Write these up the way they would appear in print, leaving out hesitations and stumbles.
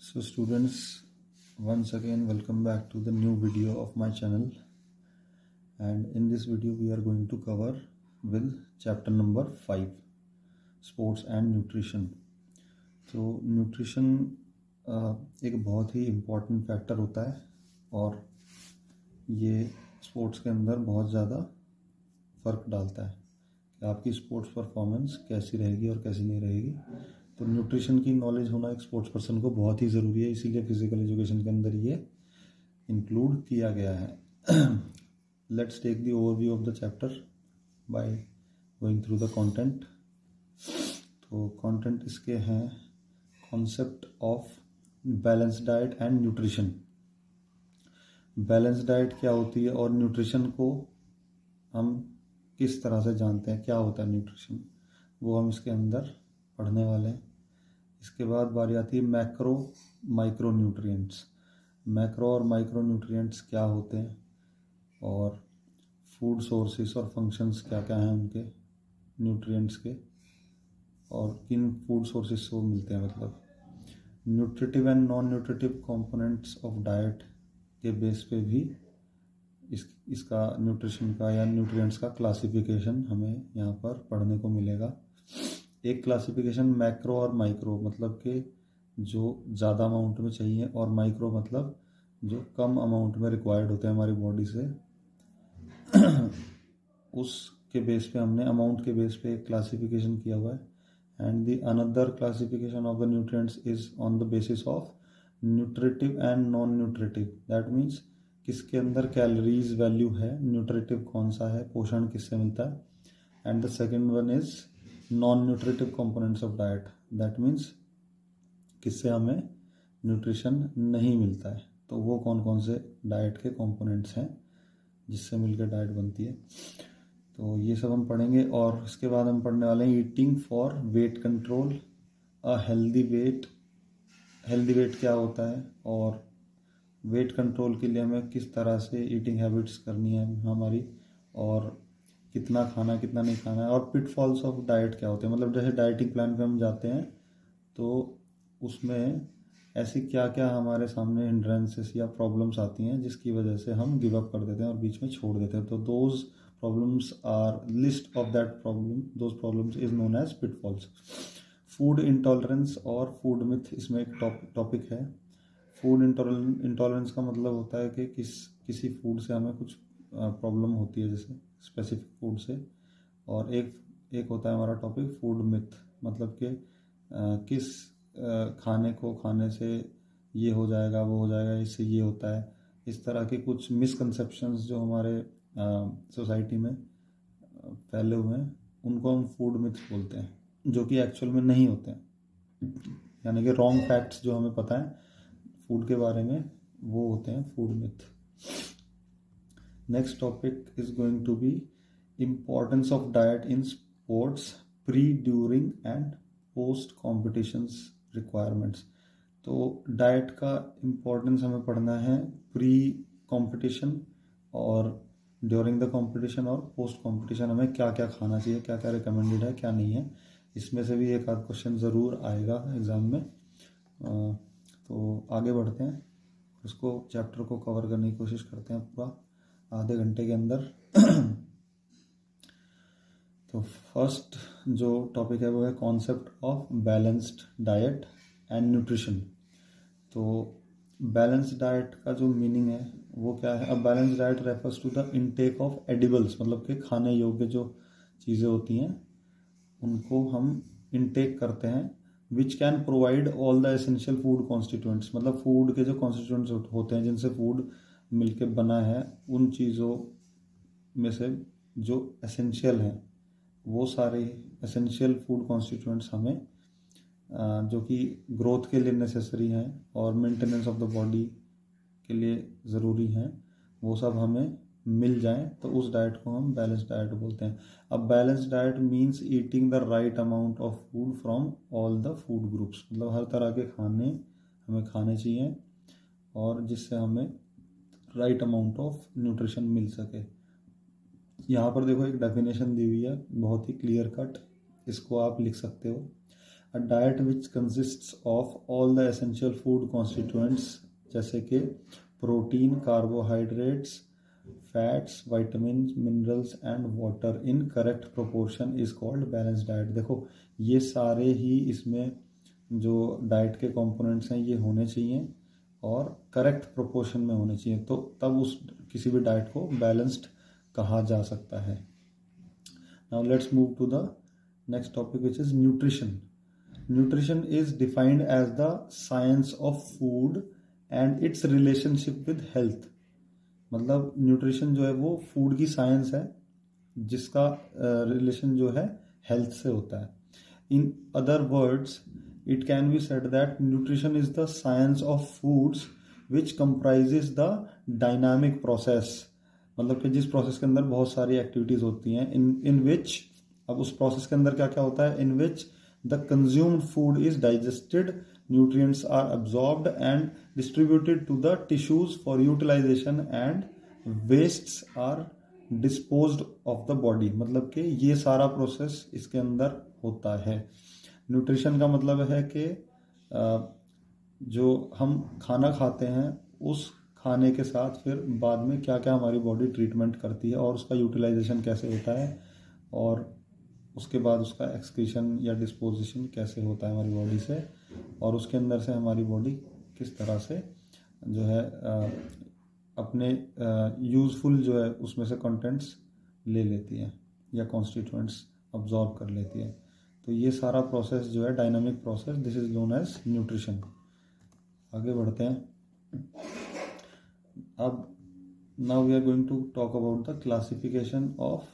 So students, once again welcome back to the new video of my channel, and in this video we are going to cover with chapter number 5, sports and nutrition. तो nutrition एक बहुत ही important factor होता है और ये sports के अंदर बहुत ज़्यादा फ़र्क डालता है कि आपकी स्पोर्ट्स परफॉर्मेंस कैसी रहेगी और कैसी नहीं रहेगी। तो न्यूट्रिशन की नॉलेज होना एक स्पोर्ट्स पर्सन को बहुत ही ज़रूरी है, इसीलिए फिजिकल एजुकेशन के अंदर ये इंक्लूड किया गया है। Let's take the overview of the chapter by going through the content. तो कंटेंट इसके हैं concept of balance diet and nutrition. Balance diet क्या होती है और न्यूट्रिशन को हम किस तरह से जानते हैं, क्या होता है न्यूट्रिशन, वो हम इसके अंदर पढ़ने वाले हैं। इसके बाद बारी आती है मैक्रो माइक्रो न्यूट्रिएंट्स। मैक्रो और माइक्रो न्यूट्रिएंट्स क्या होते हैं और फूड सोर्सेस और फंक्शंस क्या क्या हैं उनके न्यूट्रिएंट्स के, और किन फूड सोर्सेस को मिलते हैं, मतलब nutritive and non nutritive components of diet के बेस पे भी इसका न्यूट्रिशन का या न्यूट्रिएंट्स का क्लासिफिकेशन हमें यहाँ पर पढ़ने को मिलेगा। एक क्लासिफिकेशन मैक्रो और माइक्रो, मतलब कि जो ज़्यादा अमाउंट में चाहिए, और माइक्रो मतलब जो कम अमाउंट में रिक्वायर्ड होते हैं हमारी बॉडी से। उसके बेस पे हमने अमाउंट के बेस पे एक क्लासिफिकेशन किया हुआ है। And the another classification of the nutrients is on the basis of nutritive and non nutritive. That means किसके अंदर कैलोरीज वैल्यू है, न्यूट्रिटिव कौन सा है, पोषण किससे मिलता है। And the second one is non nutritive components of diet. That means किससे हमें न्यूट्रिशन नहीं मिलता है। तो वो कौन कौन से डाइट के कंपोनेंट्स हैं जिससे मिलकर डाइट बनती है। तो ये सब हम पढ़ेंगे। और इसके बाद हम पढ़ने वाले हैं eating for weight control, a healthy wait. Healthy weight क्या होता है और वेट कंट्रोल के लिए हमें किस तरह से ईटिंग हैबिट्स करनी है हमारी, और कितना खाना कितना नहीं खाना है, और पिटफॉल्स ऑफ डाइट क्या होते हैं। मतलब जैसे डाइटिंग प्लान पे हम जाते हैं तो उसमें ऐसी क्या क्या हमारे सामने हिंड्रेंसेस या प्रॉब्लम्स आती हैं जिसकी वजह से हम गिव अप कर देते हैं और बीच में छोड़ देते हैं। तो those problems are list of that problem, those problems is known as pitfalls. Food intolerance और फूड मिथ इसमें एक टॉपिक है। फूड इंटॉलरेंस का मतलब होता है कि किसी फूड से हमें कुछ प्रॉब्लम होती है, जैसे स्पेसिफिक फूड से। और एक होता है हमारा टॉपिक फूड मिथ, मतलब कि किस खाने को खाने से ये हो जाएगा वो हो जाएगा, इससे ये होता है। इस तरह के कुछ मिसकंसेप्शंस जो हमारे सोसाइटी में फैले हुए हैं उनको हम फूड मिथ बोलते हैं, जो कि एक्चुअल में नहीं होते हैं। यानी कि रॉन्ग फैक्ट्स जो हमें पता है फूड के बारे में वो होते हैं food myth. Next topic is going to be importance of diet in sports pre, during and post competitions requirements. तो डाइट का इम्पोर्टेंस हमें पढ़ना है प्री कॉम्पिटिशन और ड्यूरिंग द कॉम्पिटिशन और पोस्ट कॉम्पिटिशन हमें क्या क्या खाना चाहिए, क्या क्या रिकमेंडेड है क्या नहीं है। इसमें से भी एक आध क्वेश्चन ज़रूर आएगा एग्ज़ाम में। तो आगे बढ़ते हैं, इसको चैप्टर को कवर करने की कोशिश करते हैं पूरा आधे घंटे के अंदर। तो फर्स्ट जो टॉपिक है वो है concept of balanced diet and nutrition. तो बैलेंस्ड डाइट का जो मीनिंग है वो क्या है। अब balanced diet refers to the intake of edibles, मतलब कि खाने योग्य जो चीज़ें होती हैं उनको हम इनटेक करते हैं, which can provide all the essential food constituents. मतलब फूड के जो कॉन्स्टिट्यूएंट्स होते हैं जिनसे फूड मिलके बना है, उन चीज़ों में से जो एसेंशियल हैं वो सारे एसेंशियल फूड कॉन्स्टिट्यूएंट्स हमें जो कि ग्रोथ के लिए नेसेसरी हैं और मेंटेनेंस ऑफ द बॉडी के लिए ज़रूरी हैं, वो सब हमें मिल जाएं तो उस डाइट को हम बैलेंस डाइट बोलते हैं। अब balance diet means eating the right amount of food from all the food groups. मतलब हर तरह के खाने हमें खाने चाहिए और जिससे हमें राइट अमाउंट ऑफ न्यूट्रिशन मिल सके। यहाँ पर देखो एक डेफिनेशन दी हुई है बहुत ही क्लियर कट, इसको आप लिख सकते हो। A diet which consists of all the essential food constituents जैसे कि protein, carbohydrates, fats, vitamin, minerals and water in correct proportion is called balance diet. देखो ये सारे ही इसमें जो डाइट के कंपोनेंट्स हैं ये होने चाहिए और करेक्ट प्रोपोर्शन में होने चाहिए, तो तब उस किसी भी डाइट को बैलेंस्ड कहा जा सकता है। Now let's move to the next topic which is nutrition. Nutrition is defined as the science of food and its relationship with health. मतलब न्यूट्रिशन जो है वो फूड की साइंस है जिसका रिलेशन जो है हेल्थ से होता है। In other words it can be said that nutrition is the science of foods which comprises the dynamic process। मतलब कि जिस प्रोसेस के अंदर बहुत सारी एक्टिविटीज होती हैं in which, अब उस प्रोसेस के अंदर क्या क्या होता है, in which the consumed food is digested, nutrients are absorbed and distributed to the tissues for utilization and wastes are disposed of the body। मतलब कि ये सारा प्रोसेस इसके अंदर होता है। न्यूट्रिशन का मतलब है कि जो हम खाना खाते हैं उस खाने के साथ फिर बाद में क्या क्या हमारी बॉडी ट्रीटमेंट करती है और उसका यूटिलाइजेशन कैसे होता है और उसके बाद उसका एक्सक्रीशन या डिस्पोजिशन कैसे होता है हमारी बॉडी से और उसके अंदर से हमारी बॉडी किस तरह से जो है अपने यूज़फुल जो है उसमें से कंटेंट्स ले लेती है या कॉन्स्टिट्यूएंट्स अब्जॉर्ब कर लेती है। तो ये सारा प्रोसेस जो है dynamic process, this is known as nutrition. आगे बढ़ते हैं। अब now we are going to talk about the classification of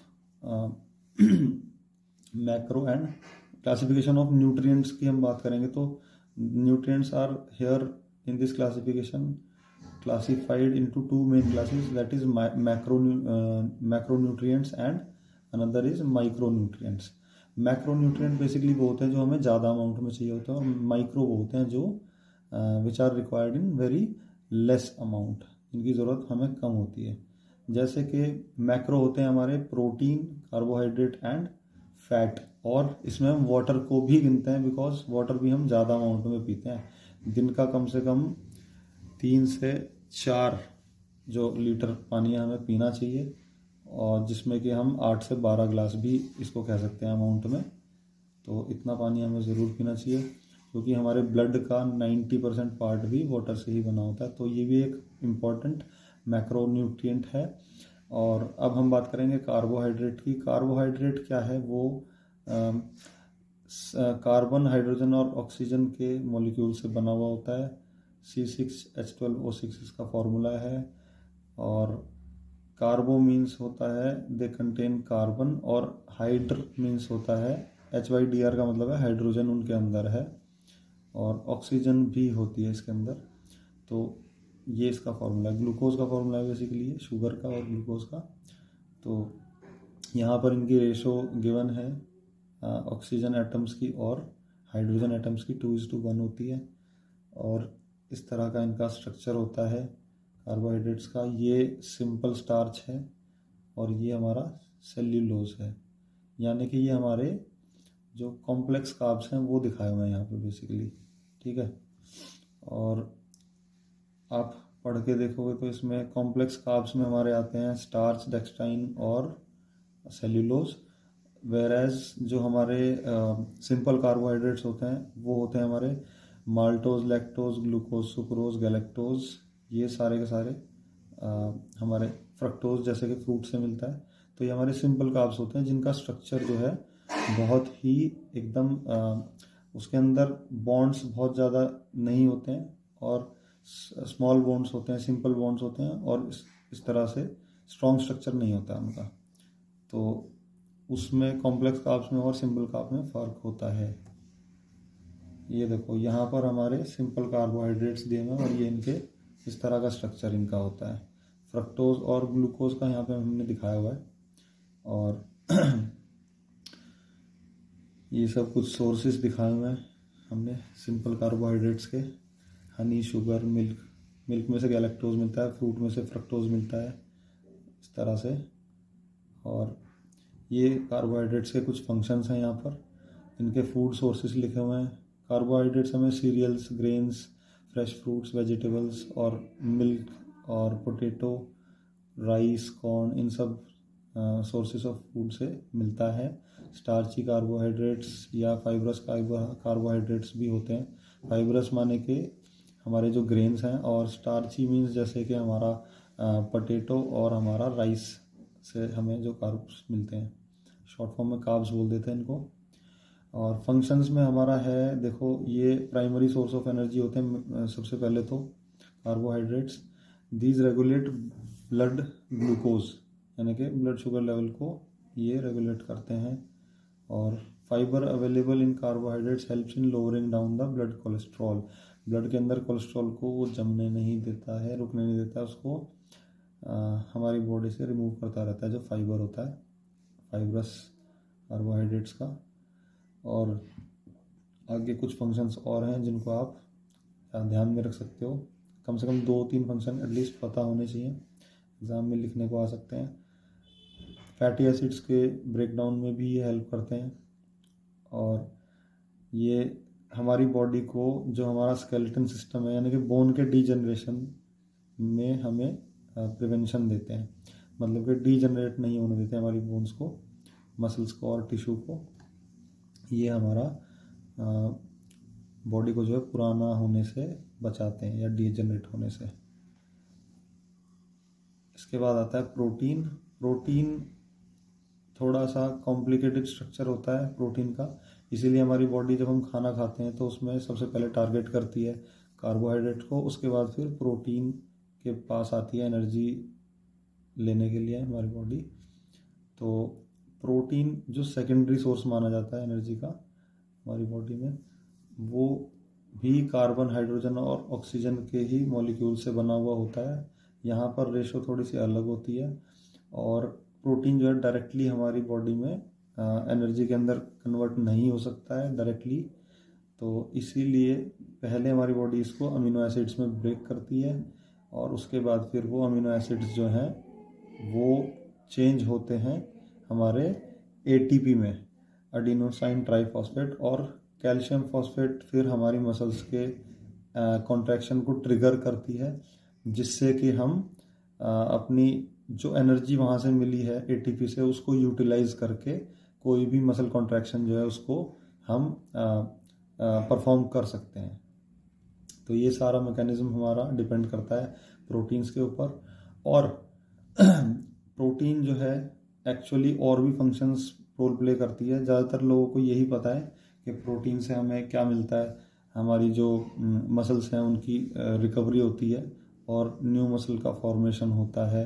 macro and classification of nutrients की हम बात करेंगे। तो nutrients are here in this classification classified into two main classes, that is macronutrients and another is micronutrients। Macronutrient basically वो होते हैं जो हमें ज़्यादा अमाउंट में चाहिए होते हैं और माइक्रो वो होते हैं जो which are required in very less amount, इनकी ज़रूरत हमें कम होती है। जैसे कि मैक्रो होते हैं हमारे प्रोटीन, कार्बोहाइड्रेट एंड फैट, और इसमें हम वाटर को भी गिनते हैं बिकॉज वाटर भी हम ज़्यादा अमाउंट में पीते हैं। दिन का कम से कम 3 से 4 जो लीटर पानी हमें पीना चाहिए और जिसमें कि हम 8 से 12 ग्लास भी इसको कह सकते हैं अमाउंट में। तो इतना पानी हमें ज़रूर पीना चाहिए क्योंकि हमारे ब्लड का 90% पार्ट भी वाटर से ही बना होता है। तो ये भी एक इम्पॉर्टेंट मैक्रोन्यूट्रिएंट है। और अब हम बात करेंगे कार्बोहाइड्रेट की। कार्बोहाइड्रेट क्या है, वो कार्बन, हाइड्रोजन और ऑक्सीजन के मॉलिक्यूल से बना हुआ होता है। C6H12O6 इसका फॉर्मूला है। और कार्बो मीन्स होता है दे कंटेन कार्बन, और हाइड्र मीन्स होता है HYDR का मतलब है हाइड्रोजन उनके अंदर है, और ऑक्सीजन भी होती है इसके अंदर। तो ये इसका फॉर्मूला है। ग्लूकोज का फॉर्मूला है बेसिकली ये, शुगर का और ग्लूकोज का। तो यहाँ पर इनकी रेशो गिवन है ऑक्सीजन एटम्स की और हाइड्रोजन एटम्स की 2:1 होती है। और इस तरह का इनका स्ट्रक्चर होता है कार्बोहाइड्रेट्स का। ये सिंपल स्टार्च है और ये हमारा सेल्यूलोज है, यानी कि ये हमारे जो कॉम्प्लेक्स कार्ब्स हैं वो दिखाए हुए हैं यहाँ पे बेसिकली, ठीक है। और आप पढ़ के देखोगे तो इसमें कॉम्प्लेक्स कार्ब्स में हमारे आते हैं स्टार्च, डेक्सट्राइन और सेल्यूलोज, वेरएज जो हमारे सिंपल कार्बोहाइड्रेट्स होते हैं वो होते हैं हमारे maltose, lactose, glucose, sucrose, galactose, ये सारे के सारे हमारे फ्रक्टोज जैसे कि फ्रूट से मिलता है। तो ये हमारे सिंपल कार्ब्स होते हैं जिनका स्ट्रक्चर जो है बहुत ही एकदम उसके अंदर बॉन्ड्स बहुत ज़्यादा नहीं होते हैं और स्मॉल बॉन्ड्स होते हैं, सिंपल बॉन्ड्स होते हैं, और इस तरह से स्ट्रॉन्ग स्ट्रक्चर नहीं होता उनका। तो उसमें कॉम्प्लेक्स कार्ब्स में और सिंपल कार्ब्स में फ़र्क होता है। ये देखो यहाँ पर हमारे सिंपल कार्बोहाइड्रेट्स दिए हुए हैं और ये इनके इस तरह का स्ट्रक्चर इनका होता है। फ्रक्टोज और ग्लूकोज का यहाँ पे हमने दिखाया हुआ है। और ये सब कुछ सोर्सेस दिखाए हुए हैं हमने सिंपल कार्बोहाइड्रेट्स के। हनी, शुगर, मिल्क में से गैलेक्टोज मिलता है, फ्रूट में से फ्रक्टोज मिलता है, इस तरह से। और ये कार्बोहाइड्रेट्स के कुछ फंक्शंस हैं यहाँ पर। इनके फूड सोर्सेस लिखे हुए हैं। कार्बोहाइड्रेट्स हमें cereals, grains, fresh fruits, vegetables और मिल्क और पोटैटो, राइस, कॉर्न, इन सब सोर्सेस ऑफ फूड से मिलता है। स्टार्ची कार्बोहाइड्रेट्स या फाइब्रस कार्बोहाइड्रेट्स भी होते हैं। फाइब्रस माने कि हमारे जो ग्रेन्स हैं, और स्टार्ची मीन्स जैसे कि हमारा पोटैटो और हमारा राइस से हमें जो कार्ब्स मिलते हैं, शॉर्ट फॉर्म में कार्ब्स बोल देते हैं इनको। और फंक्शंस में हमारा है, देखो ये प्राइमरी सोर्स ऑफ एनर्जी होते हैं। सबसे पहले तो carbohydrates, these regulate blood glucose, यानी कि ब्लड शुगर लेवल को ये रेगुलेट करते हैं। और fibre available in carbohydrates helps in lowering down the blood cholesterol, blood के अंदर कोलेस्ट्रॉल को वो जमने नहीं देता है, रुकने नहीं देता, उसको हमारी बॉडी से रिमूव करता रहता है, जो फाइबर होता है फाइब्रस कार्बोहाइड्रेट्स का। और आगे कुछ फंक्शंस और हैं जिनको आप ध्यान में रख सकते हो। कम से कम 2-3 फंक्शन एटलीस्ट पता होने चाहिए, एग्ज़ाम में लिखने को आ सकते हैं। फैटी एसिड्स के ब्रेकडाउन में भी ये हेल्प करते हैं। और ये हमारी बॉडी को, जो हमारा स्केलेटन सिस्टम है, यानी कि बोन के डीजनरेशन में हमें प्रिवेंशन देते हैं, मतलब कि डीजनरेट नहीं होने देते हमारी बोन्स को, मसल्स को और टिश्यू को। ये हमारा बॉडी को जो है पुराना होने से बचाते हैं या डीजनरेट होने से। इसके बाद आता है प्रोटीन। प्रोटीन थोड़ा सा कॉम्प्लिकेटेड स्ट्रक्चर होता है प्रोटीन का, इसीलिए हमारी बॉडी जब हम खाना खाते हैं तो उसमें सबसे पहले टारगेट करती है कार्बोहाइड्रेट को, उसके बाद फिर प्रोटीन के पास आती है एनर्जी लेने के लिए हमारी बॉडी। तो प्रोटीन जो सेकेंडरी सोर्स माना जाता है एनर्जी का हमारी बॉडी में, वो भी कार्बन, हाइड्रोजन और ऑक्सीजन के ही मॉलिक्यूल से बना हुआ होता है। यहाँ पर रेशो थोड़ी सी अलग होती है। और प्रोटीन जो है डायरेक्टली हमारी बॉडी में एनर्जी के अंदर कन्वर्ट नहीं हो सकता है डायरेक्टली, तो इसीलिए पहले हमारी बॉडी इसको अमीनो एसिड्स में ब्रेक करती है, और उसके बाद फिर वो अमीनो एसिड्स जो हैं वो चेंज होते हैं हमारे एटीपी में, एडिनोसाइन ट्राइफॉस्फेट, और कैल्शियम फॉस्फेट फिर हमारी मसल्स के कॉन्ट्रैक्शन को ट्रिगर करती है, जिससे कि हम अपनी जो एनर्जी वहाँ से मिली है एटीपी से, उसको यूटिलाइज करके कोई भी मसल कॉन्ट्रैक्शन जो है उसको हम परफॉर्म कर सकते हैं। तो ये सारा मैकेनिज्म हमारा डिपेंड करता है प्रोटीन्स के ऊपर। और प्रोटीन जो है एक्चुअली और भी फंक्शंस रोल प्ले करती है। ज़्यादातर लोगों को यही पता है कि प्रोटीन से हमें क्या मिलता है, हमारी जो मसल्स हैं उनकी रिकवरी होती है और न्यू मसल का फॉर्मेशन होता है,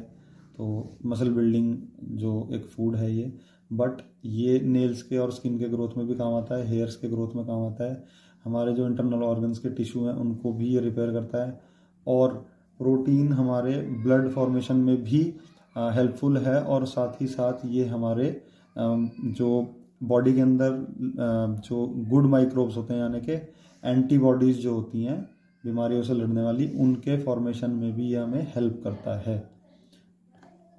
तो मसल बिल्डिंग जो एक फूड है ये। बट ये नेल्स के और स्किन के ग्रोथ में भी काम आता है, हेयर्स के ग्रोथ में काम आता है, हमारे जो इंटरनल ऑर्गन्स के टिश्यू हैं उनको भी ये रिपेयर करता है। और प्रोटीन हमारे ब्लड फॉर्मेशन में भी हेल्पफुल है, और साथ ही साथ ये हमारे जो बॉडी के अंदर जो गुड माइक्रोब्स होते हैं, यानी कि एंटीबॉडीज़ जो होती हैं बीमारियों से लड़ने वाली, उनके फॉर्मेशन में भी ये हमें हेल्प करता है।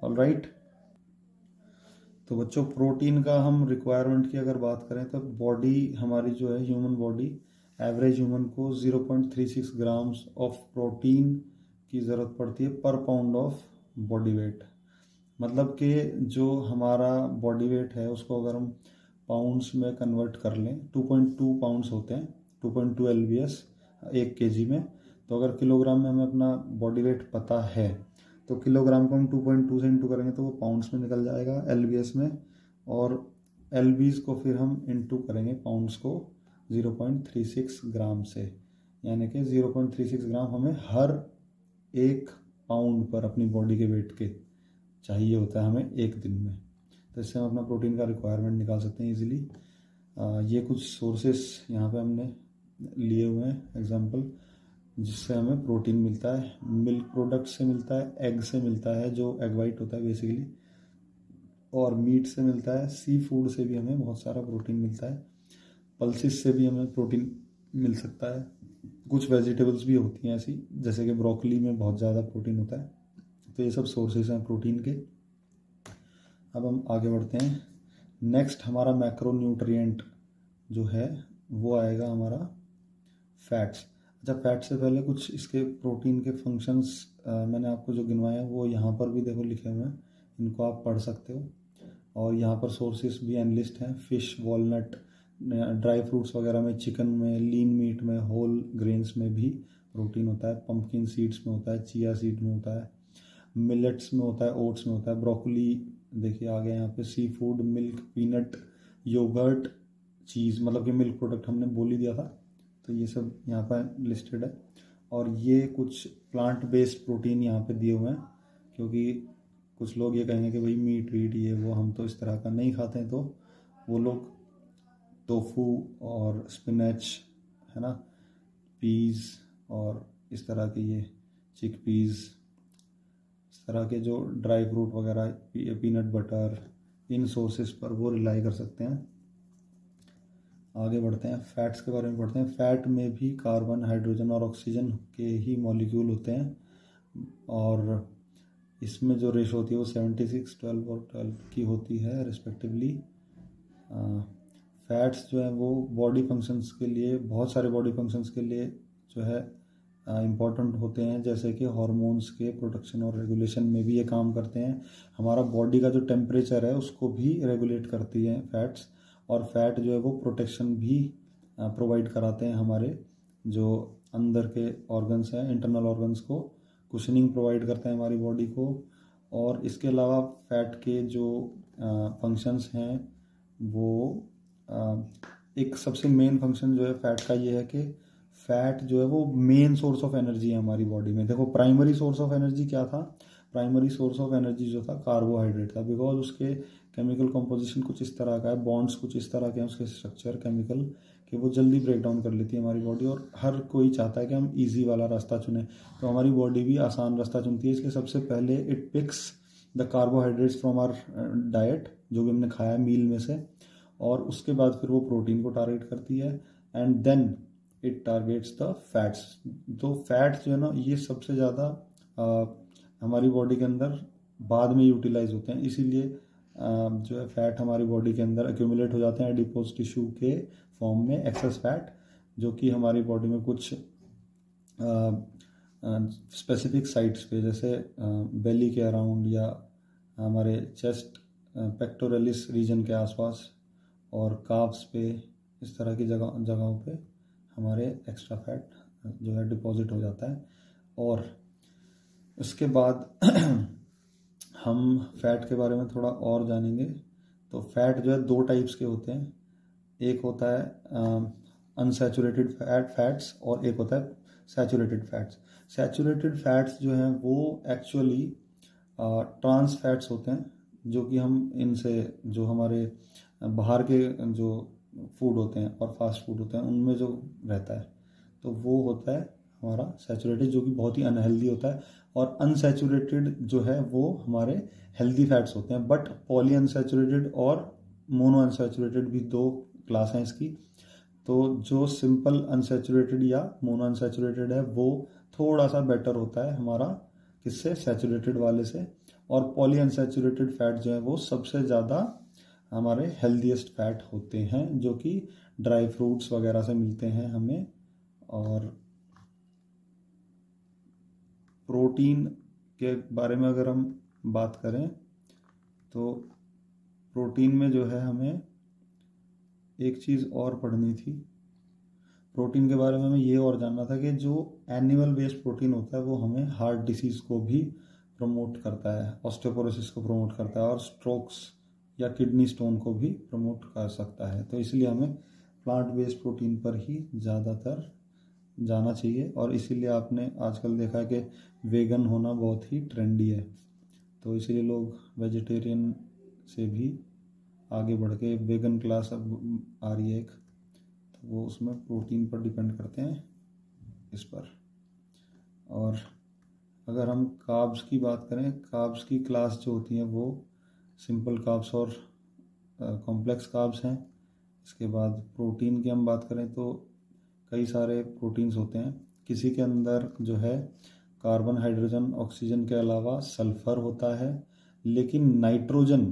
ऑलराइट, तो बच्चों प्रोटीन का हम रिक्वायरमेंट की अगर बात करें तो बॉडी हमारी जो है ह्यूमन बॉडी, एवरेज ह्यूमन को 0.36 ग्राम्स ऑफ प्रोटीन की ज़रूरत पड़ती है पर पाउंड ऑफ बॉडी वेट। मतलब कि जो हमारा बॉडी वेट है उसको अगर हम पाउंड्स में कन्वर्ट कर लें, 2.2 पाउंड्स होते हैं, 2.2 LBS 1 kg में। तो अगर किलोग्राम में हमें अपना बॉडी वेट पता है तो किलोग्राम को हम 2.2 से इंटू करेंगे तो वो पाउंड्स में निकल जाएगा LBS में, और LBs को फिर हम इंटू करेंगे पाउंड्स को 0.36 ग्राम से, यानी कि 0.36 ग्राम हमें हर 1 पाउंड पर अपनी बॉडी के वेट के चाहिए होता है हमें एक दिन में। तो इससे हम अपना प्रोटीन का रिक्वायरमेंट निकाल सकते हैं इजीली। ये कुछ सोर्सेस यहाँ पे हमने लिए हुए हैं एग्जांपल, जिससे हमें प्रोटीन मिलता है। मिल्क प्रोडक्ट से मिलता है, एग से मिलता है जो एग वाइट होता है बेसिकली, और मीट से मिलता है, सी फूड से भी हमें बहुत सारा प्रोटीन मिलता है, पल्सिस से भी हमें प्रोटीन मिल सकता है। कुछ वेजिटेबल्स भी होती हैं ऐसी, जैसे कि ब्रोकली में बहुत ज़्यादा प्रोटीन होता है। तो ये सब सोर्सेज हैं प्रोटीन के। अब हम आगे बढ़ते हैं। नेक्स्ट हमारा मैक्रोन्यूट्रिएंट जो है वो आएगा हमारा फैट्स। अच्छा, फैट से पहले कुछ इसके प्रोटीन के फंक्शंस मैंने आपको जो गिनवाए हैं वो यहाँ पर भी देखो लिखे हुए हैं, इनको आप पढ़ सकते हो। और यहाँ पर सोर्सेस भी एनलिस्ट हैं, फिश, वॉलनट, ड्राई फ्रूट्स वगैरह में, चिकन में, लीन मीट में, होल ग्रेन्स में भी प्रोटीन होता है, पंपकिन सीड्स में होता है, चिया सीड में होता है, मिलेट्स में होता है, ओट्स में होता है, ब्रोकली देखिए आ गया यहाँ पे, sea food, milk, peanut, yogurt, चीज़, मतलब कि मिल्क प्रोडक्ट हमने बोल ही दिया था, तो ये सब यहाँ पर लिस्टेड है। और ये कुछ प्लांट बेस्ड प्रोटीन यहाँ पे दिए हुए हैं, क्योंकि कुछ लोग ये कहेंगे कि भाई मीट वीट ये वो हम तो इस तरह का नहीं खाते हैं, तो वो लोग टोफू और स्पिनच है ना, पीज़ और इस तरह के ये चिक पीज़, इस तरह के जो ड्राई फ्रूट वगैरह, पीनट बटर, इन सोर्सेस पर वो रिलाई कर सकते हैं। आगे बढ़ते हैं, फैट्स के बारे में पढ़ते हैं। फैट में भी कार्बन, हाइड्रोजन और ऑक्सीजन के ही मॉलिक्यूल होते हैं, और इसमें जो रेशो होती है वो 76, 12 और 12 की होती है रिस्पेक्टिवली। फैट्स जो है वो बॉडी फंक्शंस के लिए, बहुत सारे बॉडी फंक्शंस के लिए जो है इम्पॉर्टेंट होते हैं, जैसे कि हार्मोन्स के प्रोडक्शन और रेगुलेशन में भी ये काम करते हैं। हमारा बॉडी का जो टेम्परेचर है उसको भी रेगुलेट करती है फैट्स, और फैट जो है वो प्रोटेक्शन भी प्रोवाइड कराते हैं हमारे जो अंदर के ऑर्गन्स हैं, इंटरनल ऑर्गन्स को कुशनिंग प्रोवाइड करते हैं हमारी बॉडी को। और इसके अलावा फैट के जो फंक्शंस हैं वो एक सबसे मेन फंक्शन जो है फैट का ये है कि फैट जो है वो मेन सोर्स ऑफ एनर्जी है हमारी बॉडी में। देखो, प्राइमरी सोर्स ऑफ एनर्जी क्या था? प्राइमरी सोर्स ऑफ एनर्जी जो था कार्बोहाइड्रेट था, बिकॉज उसके केमिकल कंपोजिशन कुछ इस तरह का है, बॉन्ड्स कुछ इस तरह के हैं उसके स्ट्रक्चर केमिकल, कि वो जल्दी ब्रेक डाउन कर लेती है हमारी बॉडी, और हर कोई चाहता है कि हम इजी वाला रास्ता चुनें, तो हमारी बॉडी भी आसान रास्ता चुनती है। इसके सबसे पहले it picks the carbohydrates from our diet, जो भी हमने खाया मील में से, और उसके बाद फिर वो प्रोटीन को टारगेट करती है, and then it targets the fats. तो फैट्स जो है ना ये सबसे ज़्यादा हमारी बॉडी के अंदर बाद में यूटिलाइज होते हैं, इसीलिए जो है फैट हमारी बॉडी के अंदर एक्यूमुलेट हो जाते हैं एडिपोज टिश्यू के फॉर्म में, एक्सेस फैट, जो कि हमारी बॉडी में कुछ स्पेसिफिक साइट्स पे, जैसे बेली के अराउंड या हमारे चेस्ट पेक्टोरलिस रीजन के आसपास और काफ्स पे, इस तरह की जगहों पे हमारे एक्स्ट्रा फैट जो है डिपॉजिट हो जाता है। और उसके बाद हम फैट के बारे में थोड़ा और जानेंगे। तो फैट जो है दो टाइप्स के होते हैं, एक होता है अनसैचुरेटेड फैट्स और एक होता है सैचुरेटेड फैट्स। सैचुरेटेड फैट्स जो हैं वो एक्चुअली ट्रांस फैट्स होते हैं, जो कि हम इनसे जो हमारे बाहर के जो फूड होते हैं और फास्ट फूड होते हैं उनमें जो रहता है, तो वो होता है हमारा सैचुरेटेड, जो कि बहुत ही अनहेल्दी होता है। और अनसैचुरेटेड जो है वो हमारे हेल्दी फैट्स होते हैं। बट पॉली अनसैचुरेटेड और मोनो अनसैचुरेटेड भी दो क्लास हैं इसकी। तो जो सिंपल अनसैचुरेटेड या मोनो अनसैचुरेटेड है वो थोड़ा सा बेटर होता है हमारा किससे, सैचुरेटेड वाले से। और पॉली अनसैचुरेटेड फैट जो है वो सबसे ज़्यादा हमारे हेल्दीएस्ट फैट होते हैं, जो कि ड्राई फ्रूट्स वगैरह से मिलते हैं हमें। और प्रोटीन के बारे में अगर हम बात करें तो प्रोटीन में जो है हमें एक चीज़ और पढ़नी थी। प्रोटीन के बारे में हमें ये और जानना था कि जो एनिमल बेस्ड प्रोटीन होता है वो हमें हार्ट डिसीज़ को भी प्रमोट करता है, ऑस्टियोपोरोसिस को प्रमोट करता है, और स्ट्रोक्स या किडनी स्टोन को भी प्रमोट कर सकता है। तो इसलिए हमें प्लांट बेस्ड प्रोटीन पर ही ज़्यादातर जाना चाहिए। और इसीलिए आपने आजकल देखा है कि वेगन होना बहुत ही ट्रेंडी है, तो इसीलिए लोग वेजिटेरियन से भी आगे बढ़ के वेगन क्लास अब आ रही है एक, तो वो उसमें प्रोटीन पर डिपेंड करते हैं इस पर। और अगर हम कार्ब्स की बात करें, कार्ब्स की क्लास जो होती है वो सिंपल कार्ब्स और कॉम्प्लेक्स कार्ब्स हैं। इसके बाद प्रोटीन की हम बात करें तो कई सारे प्रोटीन्स होते हैं, किसी के अंदर जो है कार्बन, हाइड्रोजन, ऑक्सीजन के अलावा सल्फर होता है, लेकिन नाइट्रोजन,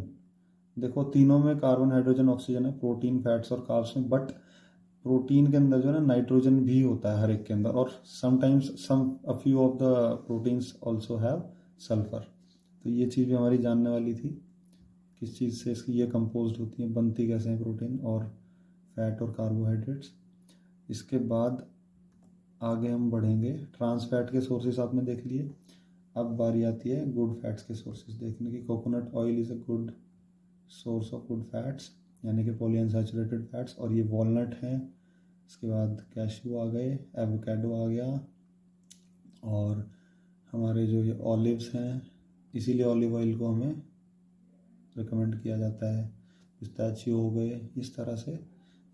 देखो तीनों में कार्बन, हाइड्रोजन, ऑक्सीजन है, प्रोटीन, फैट्स और कार्ब्स में, बट प्रोटीन के अंदर जो है ना नाइट्रोजन भी होता है हर एक के अंदर, और sometimes a few of the proteins also have sulphur. तो ये चीज़ भी हमारी जानने वाली थी, किस चीज़ से इसकी ये कंपोज्ड होती है, बनती कैसे हैं प्रोटीन और फैट और कार्बोहाइड्रेट्स। इसके बाद आगे हम बढ़ेंगे। ट्रांस फैट के सोर्सेस आपने देख लिए, अब बारी आती है गुड फैट्स के सोर्सेस देखने की। Coconut oil is a good source of good fats, यानी कि पॉलीअनसैचुरेटेड फैट्स, और ये वॉलनट हैं। इसके बाद कैश्यू आ गए, एवोकाडो आ गया, और हमारे जो ये ऑलिव्स हैं, इसीलिए ऑलिव ऑयल को हमें रिकमेंड किया जाता है। पिस्ताचियो हो गए, इस तरह से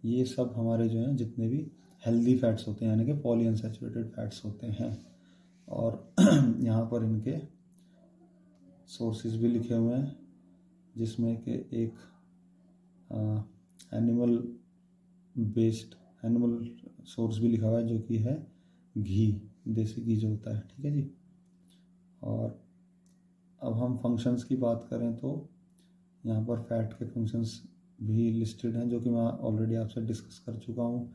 ये सब हमारे जो हैं जितने भी हेल्दी फैट्स होते हैं, यानी कि पॉलीअनसैचुरेटेड फैट्स होते हैं। और यहाँ पर इनके सोर्सेज भी लिखे हुए हैं, जिसमें कि एक एनिमल सोर्स भी लिखा हुआ है, जो कि है घी, देसी घी जो होता है। ठीक है जी। और अब हम फंक्शंस की बात करें तो यहाँ पर फैट के फंक्शंस भी लिस्टेड हैं, जो कि मैं ऑलरेडी आपसे डिस्कस कर चुका हूँ।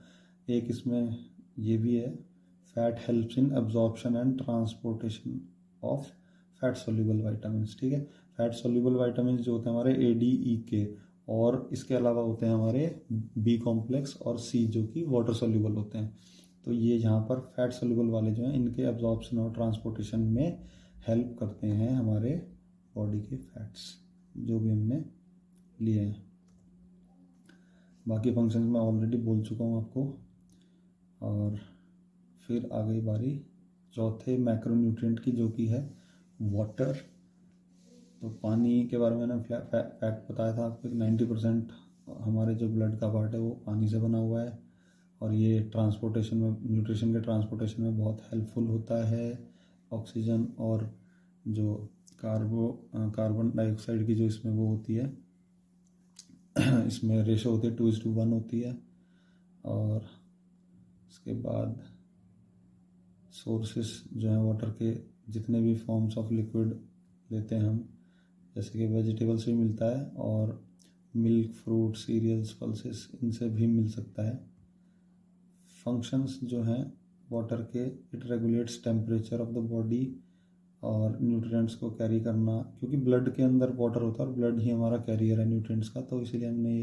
एक इसमें ये भी है, fat helps in absorption and transportation of fat soluble vitamins. ठीक है, फैट सोल्यूबल वाइटामिन्स जो होते हैं हमारे ए, डी, ई, के, और इसके अलावा होते हैं हमारे बी कॉम्प्लेक्स और सी, जो कि वाटर सोल्यूबल होते हैं। तो ये यहाँ पर फैट सोल्यूबल वाले जो हैं, इनके एब्जॉर्प्शन और ट्रांसपोर्टेशन में हेल्प करते हैं हमारे बॉडी के फैट्स जो भी हमने लिए हैं। बाकी फंक्शंस मैं ऑलरेडी बोल चुका हूँ आपको। और फिर आ गई बारी चौथे मैक्रोन्यूट्रिएंट की, जो कि है वाटर। तो पानी के बारे में मैंने फैक्ट बताया था आपको, 90% हमारे जो ब्लड का पार्ट है वो पानी से बना हुआ है, और ये ट्रांसपोर्टेशन में, न्यूट्रिशन के ट्रांसपोर्टेशन में बहुत हेल्पफुल होता है। ऑक्सीजन और जो कार्बन डाइऑक्साइड की जो इसमें वो होती है, इसमें रेशो होती है 2:1 होती है। और इसके बाद सोर्सेस जो हैं वाटर के, जितने भी फॉर्म्स ऑफ लिक्विड लेते हैं हम, जैसे कि वेजिटेबल से भी मिलता है, और मिल्क, फ्रूट, सीरियल्स, पल्सेस, इनसे भी मिल सकता है। फंक्शंस जो हैं वाटर के, it regulates temperature of the body और न्यूट्रिएंट्स को कैरी करना, क्योंकि ब्लड के अंदर वाटर होता है और ब्लड ही हमारा कैरियर है न्यूट्रिएंट्स का, तो इसीलिए हमने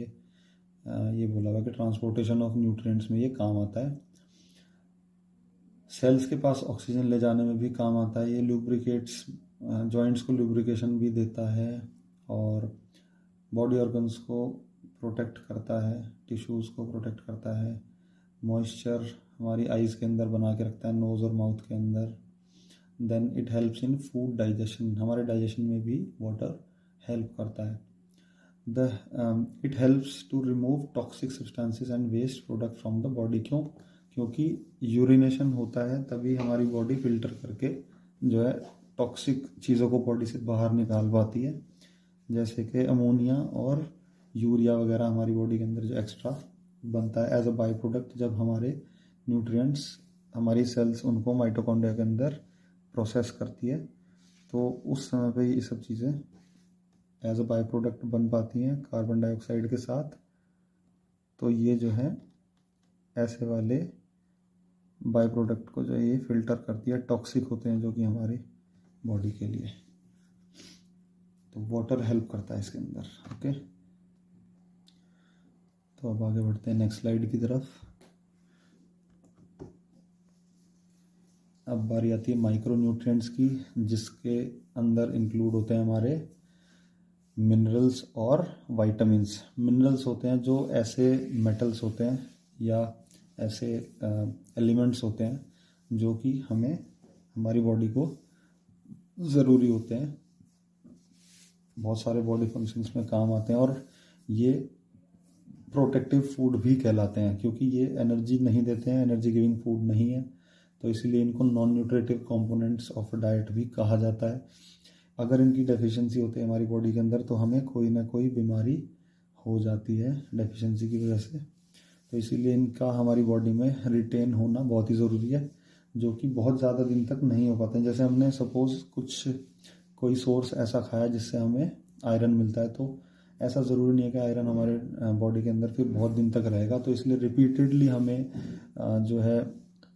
ये बोला हुआ कि ट्रांसपोर्टेशन ऑफ न्यूट्रिएंट्स में ये काम आता है। सेल्स के पास ऑक्सीजन ले जाने में भी काम आता है। ये लुब्रिकेट्स, जॉइंट्स को लुब्रिकेशन भी देता है, और बॉडी ऑर्गन्स को प्रोटेक्ट करता है, टिश्यूज़ को प्रोटेक्ट करता है। मॉइस्चर हमारी आइज़ के अंदर बना के रखता है, नोज़ और माउथ के अंदर। Then it helps in food digestion, हमारे डाइजेशन में भी वाटर हेल्प करता है। It helps to remove toxic substances and waste product from the body. क्योंकि यूरिनेशन होता है, तभी हमारी बॉडी फिल्टर करके जो है टॉक्सिक चीज़ों को बॉडी से बाहर निकाल पाती है, जैसे कि अमोनिया और यूरिया वगैरह हमारी बॉडी के अंदर जो एक्स्ट्रा बनता है एज अ बाई प्रोडक्ट, जब हमारे न्यूट्रिएंट्स, हमारी सेल्स उनको माइटोकॉन्ड्रिया के अंदर प्रोसेस करती है, तो उस समय पे ये सब चीज़ें एज अ बाई प्रोडक्ट बन पाती हैं कार्बन डाइऑक्साइड के साथ। तो ये जो है ऐसे वाले बाई प्रोडक्ट को जो है ये फिल्टर करती है, टॉक्सिक होते हैं जो कि हमारी बॉडी के लिए। तो वाटर हेल्प करता है इसके अंदर। ओके, तो अब आगे बढ़ते हैं नेक्स्ट स्लाइड की तरफ। अब बारी आती है माइक्रो न्यूट्रिएंट्स की, जिसके अंदर इंक्लूड होते हैं हमारे मिनरल्स और वाइटामिन्स। मिनरल्स होते हैं जो ऐसे मेटल्स होते हैं या ऐसे एलिमेंट्स होते हैं जो कि हमें, हमारी बॉडी को ज़रूरी होते हैं, बहुत सारे बॉडी फंक्शंस में काम आते हैं, और ये प्रोटेक्टिव फूड भी कहलाते हैं, क्योंकि ये एनर्जी नहीं देते हैं, एनर्जी गिविंग फूड नहीं है, तो इसीलिए इनको non nutritive components of diet भी कहा जाता है। अगर इनकी डेफिशिएंसी होती है हमारी बॉडी के अंदर, तो हमें कोई ना कोई बीमारी हो जाती है डेफिशिएंसी की वजह से। तो इसीलिए इनका हमारी बॉडी में रिटेन होना बहुत ही ज़रूरी है, जो कि बहुत ज़्यादा दिन तक नहीं हो पाते हैं। जैसे हमने सपोज़ कोई सोर्स ऐसा खाया जिससे हमें आयरन मिलता है, तो ऐसा ज़रूरी नहीं है कि आयरन हमारे बॉडी के अंदर फिर बहुत दिन तक रहेगा। तो इसलिए रिपीटेडली हमें जो है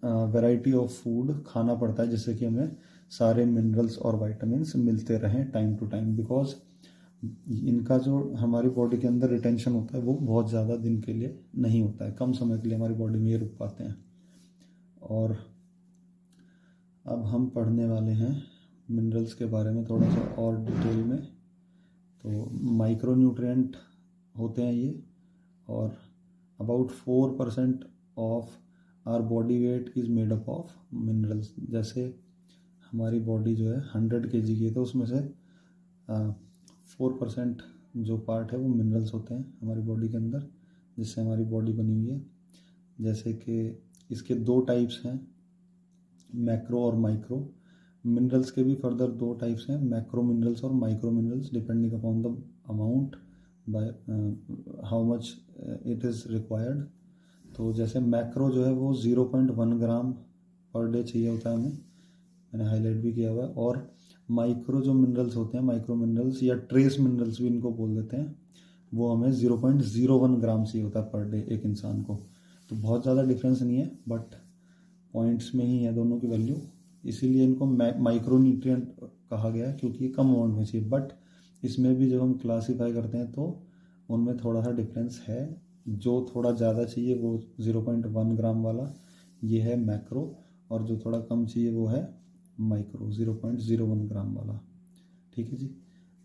वैरायटी ऑफ फूड खाना पड़ता है, जिससे कि हमें सारे मिनरल्स और वाइटामिन्स मिलते रहें टाइम टू टाइम, बिकॉज इनका जो हमारी बॉडी के अंदर रिटेंशन होता है वो बहुत ज़्यादा दिन के लिए नहीं होता है, कम समय के लिए हमारी बॉडी में ये रुक पाते हैं। और अब हम पढ़ने वाले हैं मिनरल्स के बारे में थोड़ा सा और डिटेल में। तो माइक्रो न्यूट्रिएंट होते हैं ये, और about 4% of our body weight is made up of minerals. जैसे हमारी बॉडी जो है 100 kg की है, तो उसमें से 4% जो पार्ट है वो मिनरल्स होते हैं हमारी बॉडी के अंदर, जिससे हमारी बॉडी बनी हुई है। जैसे कि इसके 2 टाइप्स हैं, मैक्रो और माइक्रो। मिनरल्स के भी फर्दर 2 टाइप्स हैं, मैक्रो मिनरल्स और micro minerals, depending upon the amount by how much it is required. तो जैसे मैक्रो जो है वो 0.1 ग्राम पर डे चाहिए होता है हमें, मैंने हाईलाइट भी किया हुआ है। और माइक्रो जो मिनरल्स होते हैं, माइक्रो मिनरल्स या ट्रेस मिनरल्स भी इनको बोल देते हैं, वो हमें 0.01 ग्राम चाहिए होता है पर डे एक इंसान को। तो बहुत ज़्यादा डिफरेंस नहीं है, बट पॉइंट्स में ही है दोनों की वैल्यू, इसीलिए इनको माइक्रो न्यूट्रिएंट कहा गया है, क्योंकि ये कम अमाउंट में चाहिए। बट इसमें भी जब हम क्लासीफाई करते हैं तो उनमें थोड़ा सा डिफरेंस है। जो थोड़ा ज़्यादा चाहिए वो 0.1 ग्राम वाला ये है मैक्रो, और जो थोड़ा कम चाहिए वो है माइक्रो 0.01 ग्राम वाला। ठीक है जी।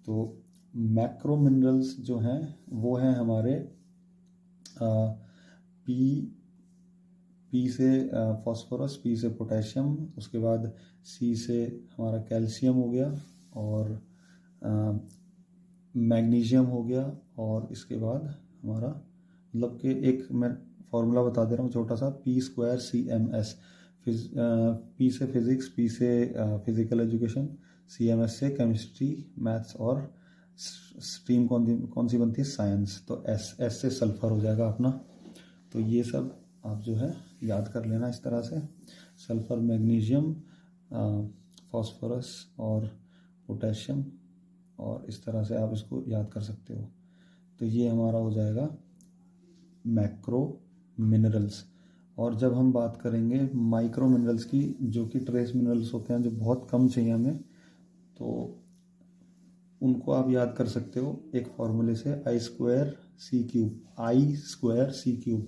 तो मैक्रो मिनरल्स जो हैं वो हैं हमारे पी से फॉस्फोरस, पी से पोटेशियम, उसके बाद सी से हमारा कैल्शियम हो गया, और मैग्नीशियम हो गया, और इसके बाद हमारा मतलब कि एक मैं फॉर्मूला बता दे रहा हूँ छोटा सा, P²CMS। पी से फिजिक्स, पी से फिजिकल एजुकेशन, CMS से केमिस्ट्री, मैथ्स, और स्ट्रीम कौन सी बनती है, साइंस। तो एस से सल्फर हो जाएगा अपना। तो ये सब आप जो है याद कर लेना इस तरह से, सल्फर, मैग्नीशियम, फॉस्फोरस और पोटेशियम, और इस तरह से आप इसको याद कर सकते हो। तो ये हमारा हो जाएगा मैक्रो मिनरल्स। और जब हम बात करेंगे माइक्रो मिनरल्स की, जो कि ट्रेस मिनरल्स होते हैं, जो बहुत कम चाहिए हमें, तो उनको आप याद कर सकते हो एक फॉर्मूले से, I²C³। I²C³।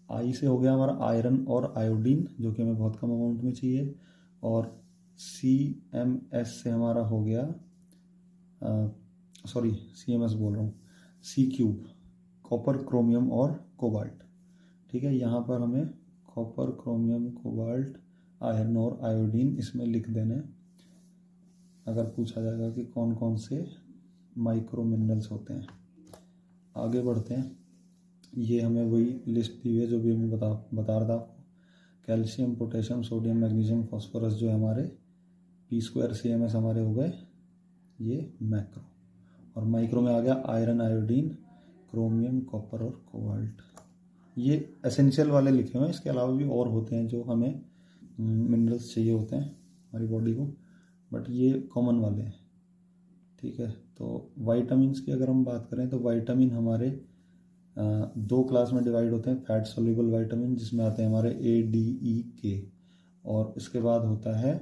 आई से हो गया हमारा आयरन और आयोडीन, जो कि हमें बहुत कम अमाउंट में चाहिए, और CMS से हमारा हो गया CMS बोल रहा हूँ, C³ कॉपर, क्रोमियम और कोबाल्ट। ठीक है, यहाँ पर हमें कॉपर, क्रोमियम, कोबाल्ट, आयरन और आयोडीन इसमें लिख देने, अगर पूछा जाएगा कि कौन कौन से माइक्रो मिनरल्स होते हैं। आगे बढ़ते हैं। ये हमें वही लिस्ट दी हुई है जो भी हमें बता रहा था आपको। Calcium, potassium, sodium, magnesium, phosphorus जो है हमारे P²CMS हमारे हो गए ये मैक्रो। और माइक्रो में आ गया आयरन, आयोडीन, क्रोमियम, कॉपर और कोबाल्ट। ये एसेंशियल वाले लिखे हुए हैं, इसके अलावा भी और होते हैं जो हमें मिनरल्स चाहिए होते हैं हमारी बॉडी को, बट ये कॉमन वाले हैं। ठीक है, तो वाइटामिन्स की अगर हम बात करें तो वाइटामिन हमारे 2 क्लास में डिवाइड होते हैं। फैट सोल्यूबल वाइटामिन, जिसमें आते हैं हमारे A, D, E, K, और इसके बाद होता है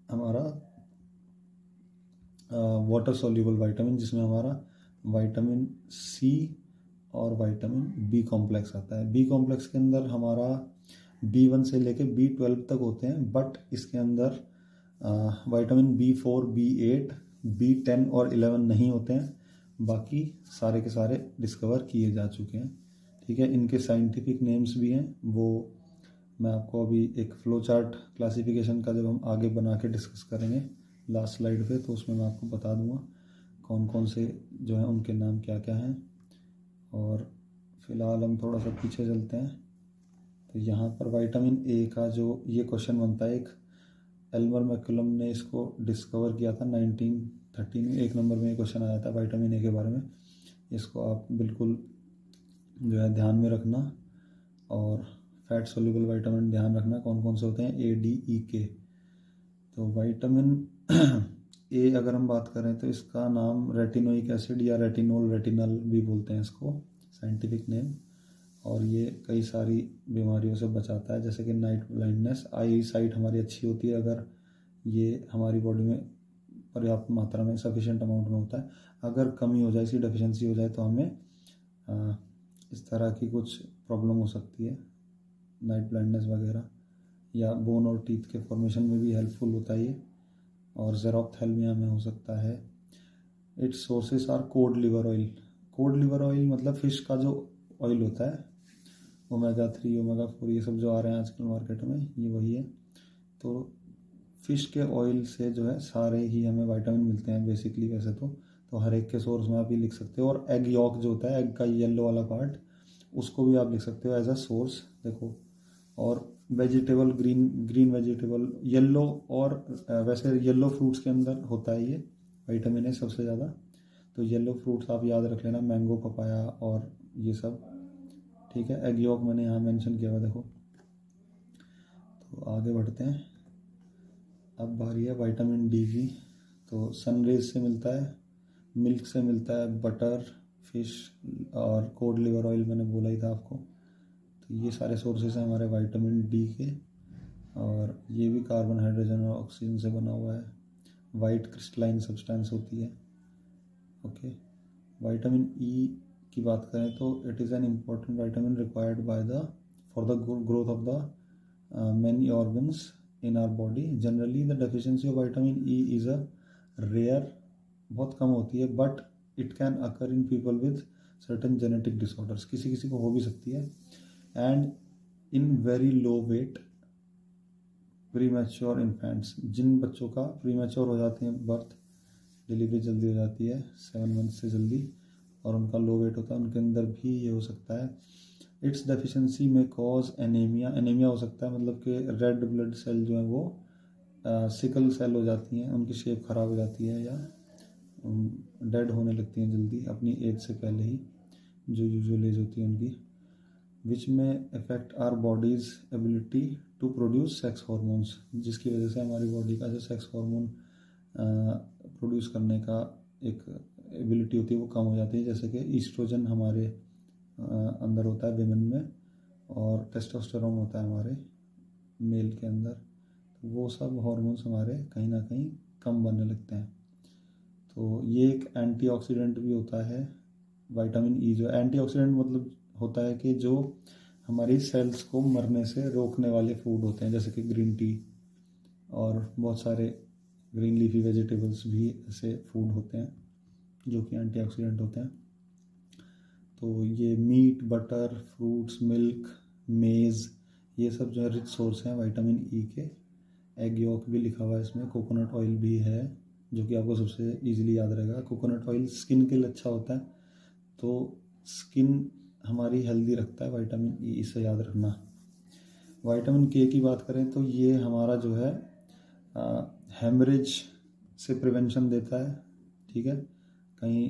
हमारा वाटर सोल्यूबल वाइटामिन, जिसमें हमारा विटामिन C और विटामिन B कॉम्प्लेक्स आता है। B कॉम्प्लेक्स के अंदर हमारा B1 से लेके B12 तक होते हैं, बट इसके अंदर विटामिन B4, B8, B10 और 11 नहीं होते हैं। बाकी सारे के सारे डिस्कवर किए जा चुके हैं। ठीक है, इनके साइंटिफिक नेम्स भी हैं, वो मैं आपको अभी एक फ्लो चार्ट क्लासिफिकेशन का जब हम आगे बना के डिस्कस करेंगे लास्ट स्लाइड पे, तो उसमें मैं आपको बता दूंगा कौन कौन से जो हैं उनके नाम क्या क्या हैं। और फिलहाल हम थोड़ा सा पीछे चलते हैं। तो यहाँ पर विटामिन ए का जो ये क्वेश्चन बनता है, एक एल्मर मैकुलम ने इसको डिस्कवर किया था 1913 में। 1 नंबर में ये क्वेश्चन आया था विटामिन ए के बारे में। इसको आप बिल्कुल जो है ध्यान में रखना, और फैट सोल्यूबल विटामिन ध्यान रखना कौन कौन से होते हैं, A, D, E, K। तो विटामिन ए अगर हम बात करें तो इसका नाम रेटिनोइक एसिड या रेटिनोल रेटिनल भी बोलते हैं इसको, साइंटिफिक नेम। और ये कई सारी बीमारियों से बचाता है, जैसे कि नाइट ब्लाइंडनेस। आई साइट हमारी अच्छी होती है अगर ये हमारी बॉडी में पर्याप्त मात्रा में, सफिशिएंट अमाउंट में होता है। अगर कमी हो जाए, इसकी डेफिशिएंसी हो जाए, तो हमें इस तरह की कुछ प्रॉब्लम हो सकती है, नाइट ब्लाइंडनेस वगैरह, या बोन और टीथ के फॉर्मेशन में भी हेल्पफुल होता है ये, और ज़ेरोप्थेल्मिया में हो सकता है। It's sources R code liver oil. Code liver oil मतलब फिश का जो ऑयल होता है, ओमेगा 3 ओमेगा 4 ये सब जो आ रहे हैं आजकल मार्केट में, ये वही है। तो फिश के ऑयल से जो है सारे ही हमें विटामिन मिलते हैं बेसिकली वैसे तो हर एक के सोर्स में आप ये लिख सकते हो। और एग यॉक जो होता है, एग का येलो वाला पार्ट, उसको भी आप लिख सकते हो एज अ सोर्स, देखो। और वेजिटेबल, ग्रीन वेजिटेबल, येलो, और वैसे येलो फ्रूट्स के अंदर होता है ये विटामिन ए सबसे ज़्यादा। तो येलो फ्रूट्स आप याद रख लेना, मैंगो, पपाया और ये सब, ठीक है। एग यॉक मैंने यहाँ मेंशन किया हुआ, देखो। तो आगे बढ़ते हैं, अब बारी है विटामिन डी की। तो सनरेज से मिलता है, मिल्क से मिलता है, बटर, फिश और कोड लिवर ऑयल मैंने बोला ही था आपको। तो ये सारे सोर्सेस हैं हमारे विटामिन डी के। और ये भी कार्बन, हाइड्रोजन और ऑक्सीजन से बना हुआ है। वाइट क्रिस्टलाइन सब्सटेंस होती है, ओके। विटामिन ई की बात करें तो it is an important vitamin required by the for the growth of the many organs in our body. Generally the deficiency of vitamin E is a rare, बहुत कम होती है, but it can occur in people with certain genetic disorders, किसी किसी को हो भी सकती है। and in very low weight premature infants, जिन बच्चों का प्रीमेच्योर हो जाते हैं बर्थ, डिलीवरी जल्दी हो जाती है 7 मंथ से जल्दी, और उनका लो वेट होता है, उनके अंदर भी ये हो सकता है। इट्स डेफिशिएंसी में कॉज एनीमिया, एनीमिया हो सकता है, मतलब कि रेड ब्लड सेल जो है वो सिकल सेल हो जाती हैं, उनकी शेप खराब हो जाती है, या डेड होने लगती हैं जल्दी अपनी एज से पहले ही, जो यूजुअल एज होती है उनकी। विच में affect our body's ability to produce sex hormones, जिसकी वजह से हमारी बॉडी का जो सेक्स हार्मोन प्रोड्यूस करने का एक एबिलिटी होती है वो कम हो जाती है। जैसे कि ईस्ट्रोजन हमारे अंदर होता है विमेन में, और टेस्टोस्टेरोन होता है हमारे मेल के अंदर, तो वो सब हार्मोन्स हमारे कहीं ना कहीं कम बनने लगते हैं। तो ये एक एंटीऑक्सीडेंट भी होता है विटामिन ई। जो एंटीऑक्सीडेंट मतलब होता है कि जो हमारी सेल्स को मरने से रोकने वाले फूड होते हैं, जैसे कि ग्रीन टी और बहुत सारे ग्रीन लीफी वेजिटेबल्स भी ऐसे फूड होते हैं जो कि एंटीऑक्सीडेंट होते हैं। तो ये मीट, बटर, फ्रूट्स, मिल्क, मेज़, ये सब जो है रिच सोर्स हैं विटामिन ई के। एग यॉक भी लिखा हुआ है इसमें, कोकोनट ऑयल भी है जो कि आपको सबसे इजीली याद रहेगा। कोकोनट ऑयल स्किन के लिए अच्छा होता है, तो स्किन हमारी हेल्दी रखता है विटामिन ई, इसे याद रखना। विटामिन के की बात करें तो ये हमारा जो है हेमरेज से प्रिवेंशन देता है, ठीक है। कहीं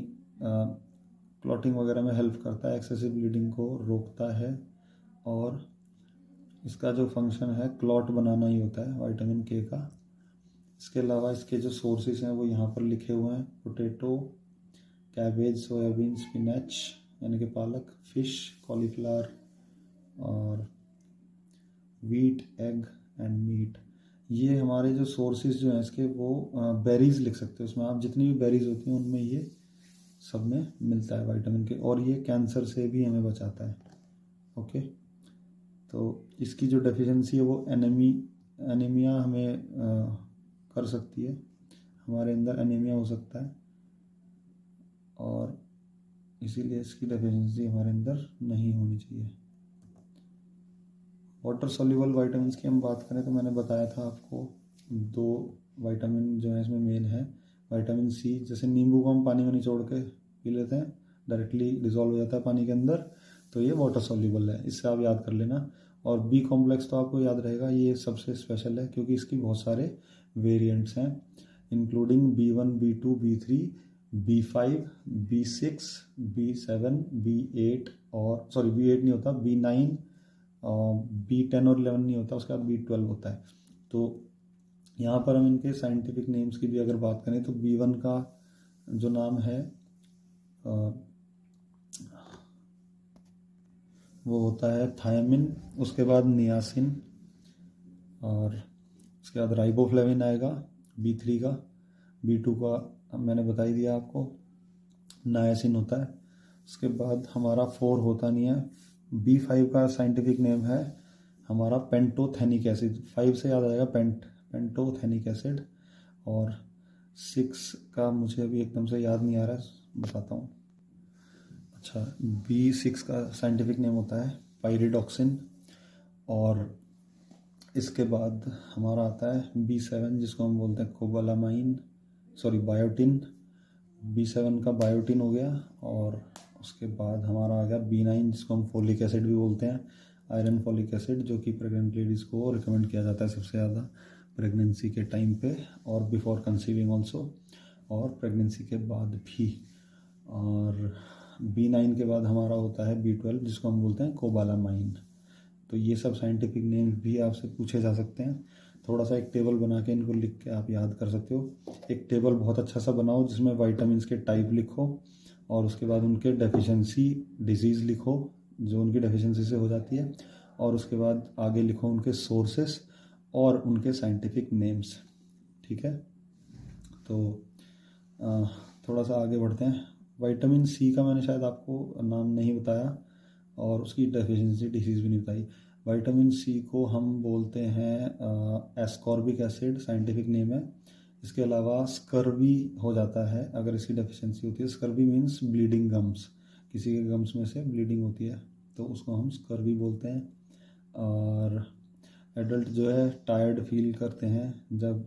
क्लॉटिंग वगैरह में हेल्प करता है, एक्सेसिव ब्लीडिंग को रोकता है, और इसका जो फंक्शन है क्लॉट बनाना ही होता है विटामिन के का। इसके अलावा इसके जो सोर्सेज हैं वो यहाँ पर लिखे हुए हैं, पोटैटो, कैबेज, सोयाबीन, स्पिनच यानी कि पालक, फिश, कॉलीफ्लावर, और वीट, एग एंड मीट। ये हमारे जो सोर्सेज जो हैं इसके, वो बेरीज लिख सकते हो उसमें आप, जितनी भी बेरीज होती हैं उनमें ये सब में मिलता है विटामिन के, और ये कैंसर से भी हमें बचाता है, ओके। तो इसकी जो डेफिशिएंसी है वो एनीमिया हमें कर सकती है, हमारे अंदर एनीमिया हो सकता है, और इसीलिए इसकी डेफिशिएंसी हमारे अंदर नहीं होनी चाहिए। वाटर सॉल्युबल विटामिन्स की हम बात करें तो मैंने बताया था आपको 2 विटामिन जो है इसमें मेन है। विटामिन सी, जैसे नींबू को हम पानी में निचोड़ के पी लेते हैं, डायरेक्टली डिजोल्व हो जाता है पानी के अंदर, तो ये वाटर सॉल्युबल है, इससे आप याद कर लेना। और बी कॉम्प्लेक्स तो आपको याद रहेगा, ये सबसे स्पेशल है क्योंकि इसकी बहुत सारे वेरिएंट्स हैं, including B1, B2, B3, B5, B6, B7, B8, और सॉरी B8 नहीं होता, B9, B10 और 11 नहीं होता, उसके बाद B12 होता है। तो यहाँ पर हम इनके साइंटिफिक नेम्स की भी अगर बात करें तो B1 का जो नाम है वो होता है थायमिन, उसके बाद नियासिन, और उसके बाद राइबोफ्लेविन आएगा B3 का। B2 का मैंने बता ही दिया आपको, नायासिन होता है। उसके बाद हमारा 4 होता नहीं है। B5 का साइंटिफिक नेम है हमारा पेंटोथेनिक एसिड, 5 से याद आएगा पेंटोथेनिक एसिड। और 6 का मुझे अभी एकदम से याद नहीं आ रहा है, बताता हूँ। अच्छा, B6 का साइंटिफिक नेम होता है पायरिडॉक्सिन। और इसके बाद हमारा आता है B7 जिसको हम बोलते हैं कोबालामाइन, बायोटिन। B7 का बायोटिन हो गया। और उसके बाद हमारा आ गया B9 जिसको हम फोलिक एसिड भी बोलते हैं, आयरन फोलिक एसिड, जो कि प्रेग्नेंट लेडीज़ को रिकमेंड किया जाता है सबसे ज़्यादा प्रेगनेंसी के टाइम पे और बिफोर कंसीविंग ऑल्सो, और प्रेगनेंसी के बाद भी। और B9 के बाद हमारा होता है B12 जिसको हम बोलते हैं कोबालामाइन। तो ये सब साइंटिफिक नेम्स भी आपसे पूछे जा सकते हैं। थोड़ा सा एक टेबल बना के इनको लिख के आप याद कर सकते हो। एक टेबल बहुत अच्छा सा बनाओ जिसमें वाइटामिन्स के टाइप लिखो और उसके बाद उनके डेफिशिएंसी डिजीज़ लिखो जो उनकी डेफिशिएंसी से हो जाती है, और उसके बाद आगे लिखो उनके सोर्सेस और उनके साइंटिफिक नेम्स। ठीक है, तो थोड़ा सा आगे बढ़ते हैं। विटामिन सी का मैंने शायद आपको नाम नहीं बताया और उसकी डेफिशिएंसी डिसीज़ भी नहीं बताई। विटामिन सी को हम बोलते हैं एस्कॉर्बिक एसिड, साइंटिफिक नेम है। इसके अलावा स्कर्वी हो जाता है अगर इसकी डेफिशिएंसी होती है। स्कर्वी मीन्स ब्लीडिंग गम्स, किसी के गम्स में से ब्लीडिंग होती है तो उसको हम स्कर्वी बोलते हैं। और एडल्ट जो है टायर्ड फील करते हैं जब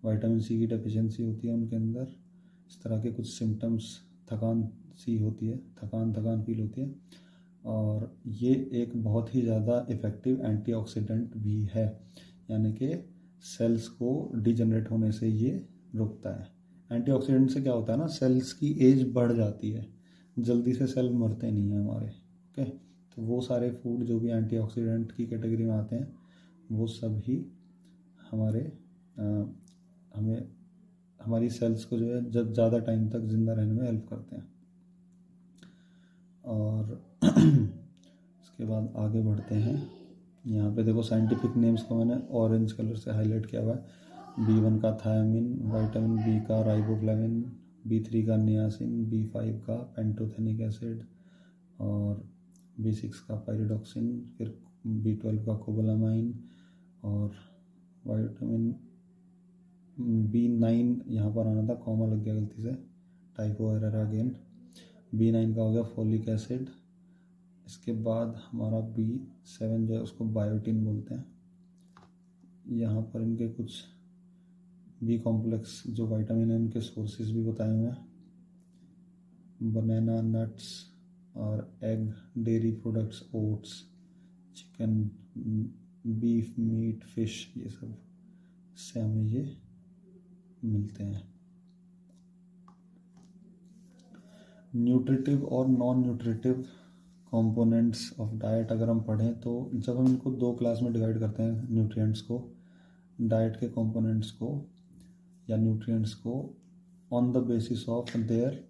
विटामिन सी की डेफिशिएंसी होती है उनके अंदर। इस तरह के कुछ सिम्टम्स, थकान सी होती है, थकान फील होती है। और ये एक बहुत ही ज़्यादा इफ़ेक्टिव एंटीऑक्सीडेंट भी है, यानी कि सेल्स को डिजनरेट होने से ये रोकता है। एंटीऑक्सीडेंट से क्या होता है ना, सेल्स की एज बढ़ जाती है, जल्दी से सेल मरते नहीं हैं हमारे। ओके, तो वो सारे फूड जो भी एंटीऑक्सीडेंट की कैटेगरी में आते हैं वो सब ही हमें हमारी सेल्स को जो है जब ज़्यादा टाइम तक ज़िंदा रहने में हेल्प करते हैं। और इसके बाद आगे बढ़ते हैं। यहाँ पे देखो साइंटिफिक नेम्स को मैंने ऑरेंज कलर से हाईलाइट किया हुआ है। B1 का थायमिन, विटामिन B का राइबोफ्लेविन, B3 का नियासिन, B5 का पेंटोथेनिक एसिड, और B6 का पायरिडॉक्सिन, फिर B12 का कोबालामाइन, और विटामिन B9 यहाँ पर आना था, कॉमा लग गया गलती से, टाइपो एरर अगेन। B9 का हो गया फोलिक एसिड। इसके बाद हमारा B7 जो है उसको बायोटिन बोलते हैं। यहाँ पर इनके कुछ बी कॉम्प्लेक्स जो विटामिन है उनके सोर्सेज भी बताए हुए हैं, बनाना, नट्स और egg, dairy products, oats, chicken, beef, meat, fish, ये सब से हमें ये मिलते हैं। न्यूट्रिटिव और non nutritive components of diet अगर हम पढ़ें तो जब हम इनको 2 क्लास में डिवाइड करते हैं न्यूट्रिएंट्स को, डाइट के कंपोनेंट्स को या न्यूट्रिएंट्स को, on the basis of their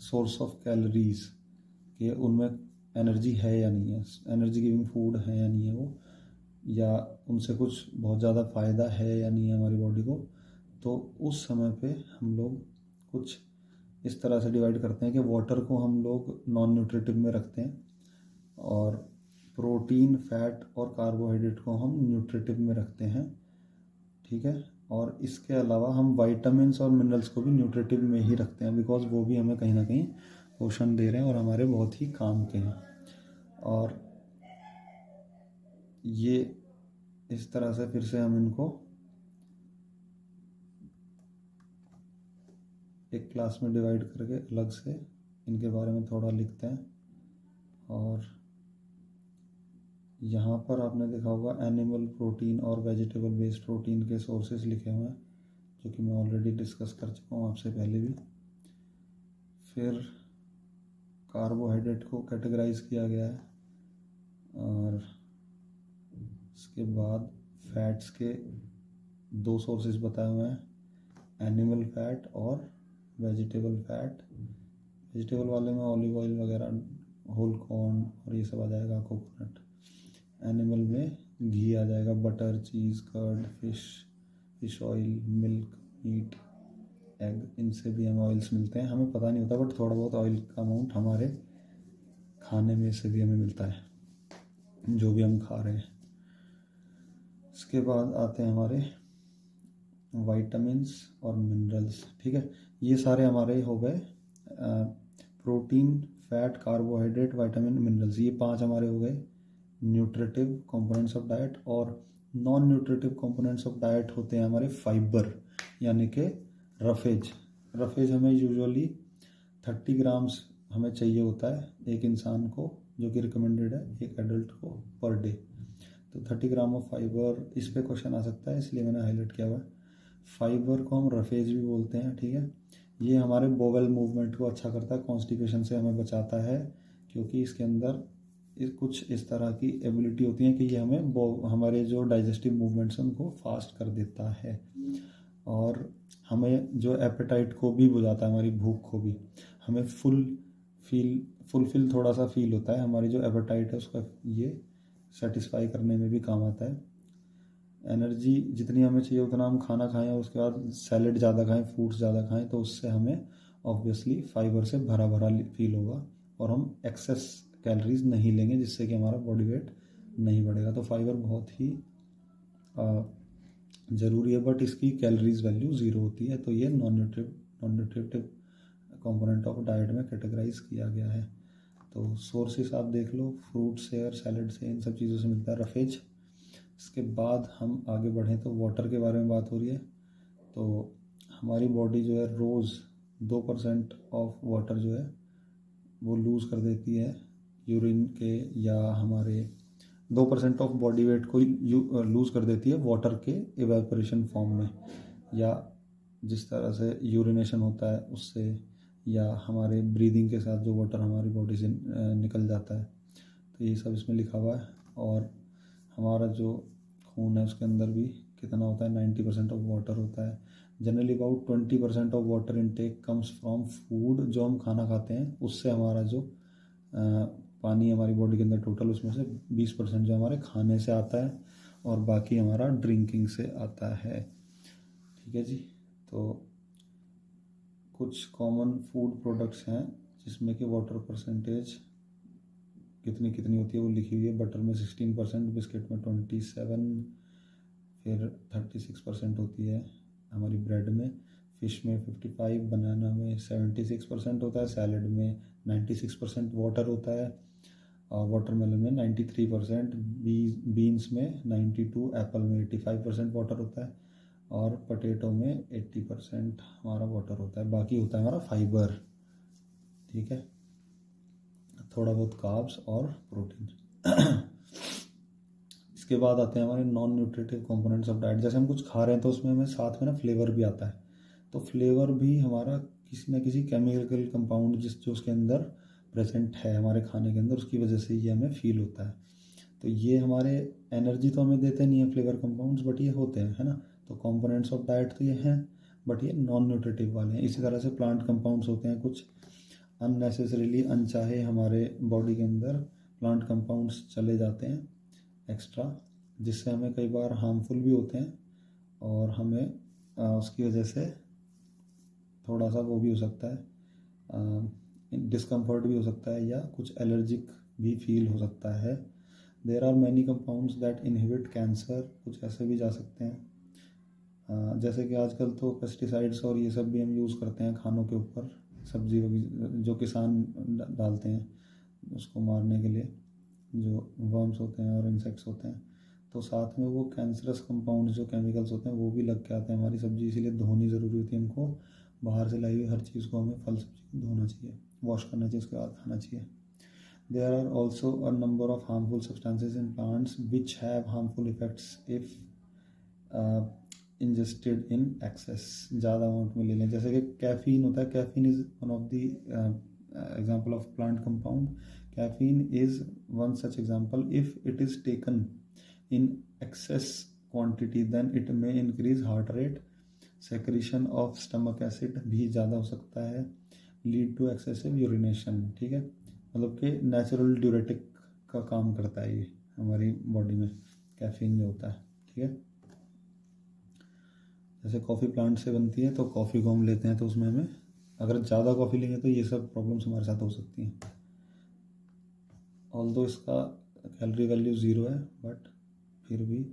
source of calories, कि उनमें एनर्जी है या नहीं है, एनर्जी गिविंग फूड है या नहीं है वो, या उनसे कुछ बहुत ज़्यादा फ़ायदा है या नहीं है हमारी बॉडी को। तो उस समय पे हम लोग कुछ इस तरह से डिवाइड करते हैं कि वाटर को हम लोग नॉन न्यूट्रिटिव में रखते हैं और प्रोटीन, फैट और कार्बोहाइड्रेट को हम न्यूट्रिटिव में रखते हैं। ठीक है, और इसके अलावा हम वाइटामिन्स और मिनरल्स को भी न्यूट्रिटिव में ही रखते हैं, बिकॉज वो भी हमें कहीं ना कहीं पोषण दे रहे हैं और हमारे बहुत ही काम के हैं। और ये इस तरह से फिर से हम इनको एक क्लास में डिवाइड करके अलग से इनके बारे में थोड़ा लिखते हैं। और यहाँ पर आपने देखा होगा एनिमल प्रोटीन और वेजिटेबल बेस्ड प्रोटीन के सोर्सेस लिखे हुए हैं, जो कि मैं ऑलरेडी डिस्कस कर चुका हूँ आपसे पहले भी। फिर कार्बोहाइड्रेट को कैटेगराइज किया गया है, और इसके बाद फैट्स के दो सोर्सेज बताए हुए हैं, एनिमल फैट और वेजिटेबल फैट। वेजिटेबल वाले में ऑलिव ऑयल वगैरह, होल कॉर्न और ये सब आ जाएगा, कोकोनट। एनिमल में घी आ जाएगा, butter, cheese, curd, fish oil, milk, meat, egg. इनसे भी हमें ऑयल्स मिलते हैं, हमें पता नहीं होता, बट थोड़ा बहुत ऑयल का अमाउंट हमारे खाने में से भी हमें मिलता है, जो भी हम खा रहे हैं। इसके बाद आते हैं हमारे वाइटामिन्स और मिनरल्स। ठीक है, ये सारे हमारे हो गए protein, fat, carbohydrate, vitamin, minerals. ये 5 हमारे हो गए न्यूट्रिटिव कंपोनेंट्स ऑफ डाइट। और non nutritive components of diet होते हैं हमारे फाइबर, यानी कि रफेज। रफेज हमें यूजुअली 30 ग्राम्स हमें चाहिए होता है एक इंसान को, जो कि रिकमेंडेड है एक एडल्ट को पर डे। तो 30 ग्राम ऑफ फाइबर, इस पे क्वेश्चन आ सकता है, इसलिए मैंने हाईलाइट किया हुआ है। फाइबर को हम रफेज भी बोलते हैं। ठीक है, ये हमारे बोवेल मूवमेंट को अच्छा करता है, कॉन्स्टिपेशन से हमें बचाता है, क्योंकि इसके अंदर कुछ इस तरह की एबिलिटी होती है कि ये हमें हमारे जो डाइजेस्टिव मूवमेंट्स हैं उनको फास्ट कर देता है, और हमें जो एपेटाइट को भी बुझाता है, हमारी भूख को भी। हमें फुलफिल थोड़ा सा फील होता है, हमारी जो एपेटाइट है उसका ये सेटिस्फाई करने में भी काम आता है। एनर्जी जितनी हमें चाहिए उतना हम खाना खाएं, और उसके बाद सैलेड ज़्यादा खाएं, फ्रूट्स ज़्यादा खाएं, तो उससे हमें ऑब्वियसली फाइबर से भरा भरा फील होगा, और हम एक्सेस कैलोरीज नहीं लेंगे, जिससे कि हमारा बॉडी वेट नहीं बढ़ेगा। तो फाइबर बहुत ही ज़रूरी है, बट इसकी कैलोरीज वैल्यू 0 होती है, तो ये non nutritive component of diet में कैटेगराइज किया गया है। तो सोर्सेस आप देख लो, फ्रूट से और सैलड से, इन सब चीज़ों से मिलता है रफेज। इसके बाद हम आगे बढ़ें तो वाटर के बारे में बात हो रही है। तो हमारी बॉडी जो है रोज़ 2% ऑफ वाटर जो है वो लूज़ कर देती है यूरिन के, या हमारे 2% ऑफ बॉडी वेट को लूज़ कर देती है वाटर के इवेपोरेशन फॉर्म में, या जिस तरह से यूरिनेशन होता है उससे, या हमारे ब्रीदिंग के साथ जो वाटर हमारी बॉडी से निकल जाता है। तो ये सब इसमें लिखा हुआ है। और हमारा जो खून है उसके अंदर भी कितना होता है, 90% ऑफ वाटर होता है। Generally about 20% of water intake comes from food, जो हम खाना खाते हैं उससे हमारा जो पानी हमारी बॉडी के अंदर टोटल, उसमें से 20% जो हमारे खाने से आता है, और बाकी हमारा ड्रिंकिंग से आता है। ठीक है जी, तो कुछ कॉमन फूड प्रोडक्ट्स हैं जिसमें कि वाटर परसेंटेज कितनी कितनी होती है वो लिखी हुई है। बटर में 16%, बिस्किट में 27%, फिर 36% होती है हमारी ब्रेड में, फिश में 55%, बनाना में 76% होता है, सैलड में 96% वाटर होता है, और वाटरमेलन में 93%, बीन्स में 92%, एप्पल में 85% वाटर होता है, और पोटैटो में 80% हमारा वाटर होता है। बाकी होता है हमारा फाइबर। ठीक है, थोड़ा बहुत कार्ब्स और प्रोटीन। इसके बाद आते हैं हमारे non nutritive components of diet. जैसे हम कुछ खा रहे हैं तो उसमें हमें साथ में ना फ्लेवर भी आता है, तो फ्लेवर भी हमारा किसी न किसी केमिकल कंपाउंड जो उसके अंदर प्रेजेंट है हमारे खाने के अंदर, उसकी वजह से ये हमें फील होता है। तो ये हमारे एनर्जी तो हमें देते नहीं है फ्लेवर कंपाउंड्स, बट ये होते हैं, है ना। तो कंपोनेंट्स ऑफ डाइट तो ये हैं, बट ये नॉन न्यूट्रिटिव वाले हैं। इसी तरह से प्लांट कंपाउंड्स होते हैं, कुछ अननेसेसरीली अनचाहे हमारे बॉडी के अंदर प्लांट कंपाउंड्स चले जाते हैं एक्स्ट्रा, जिससे हमें कई बार हार्मफुल भी होते हैं, और हमें उसकी वजह से थोड़ा सा वो भी हो सकता है, डिस्कम्फर्ट भी हो सकता है, या कुछ एलर्जिक भी फील हो सकता है। There are many compounds that inhibit cancer, कुछ ऐसे भी जा सकते हैं। जैसे कि आजकल तो पेस्टिसाइड्स और ये सब भी हम यूज़ करते हैं खानों के ऊपर, सब्जी जो किसान डालते हैं उसको मारने के लिए, जो वर्म्स होते हैं और इंसेक्ट्स होते हैं। तो साथ में वो कैंसरस कंपाउंड जो केमिकल्स होते हैं वो भी लग के आते हैं हमारी सब्जी, इसीलिए धोनी ज़रूरी होती है हमको। बाहर से लाई हुई हर चीज़ को हमें, फल सब्जी को धोना चाहिए, वॉश करना चाहिए, उसके बाद खाना चाहिए। There are also a number of harmful substances in plants which have harmful effects if ingested in excess, ज़्यादा अमाउंट में ले लें। जैसे कि कैफीन होता है, caffeine is one of the example of plant compound. Caffeine is one such example if it is taken in excess quantity then it may increase heart rate, secretion of stomach acid भी ज़्यादा हो सकता है, lead to excessive urination. ठीक है, मतलब कि natural diuretic का काम करता है ये हमारी बॉडी में, कैफीन जो होता है। ठीक है, जैसे कॉफ़ी प्लांट से बनती है, तो कॉफ़ी को हम लेते हैं तो उसमें हमें अगर ज़्यादा कॉफ़ी लेंगे तो ये सब प्रॉब्लम्स हमारे साथ हो सकती हैं। ऑल्दो इसका कैलोरी वैल्यू 0 है, बट फिर भी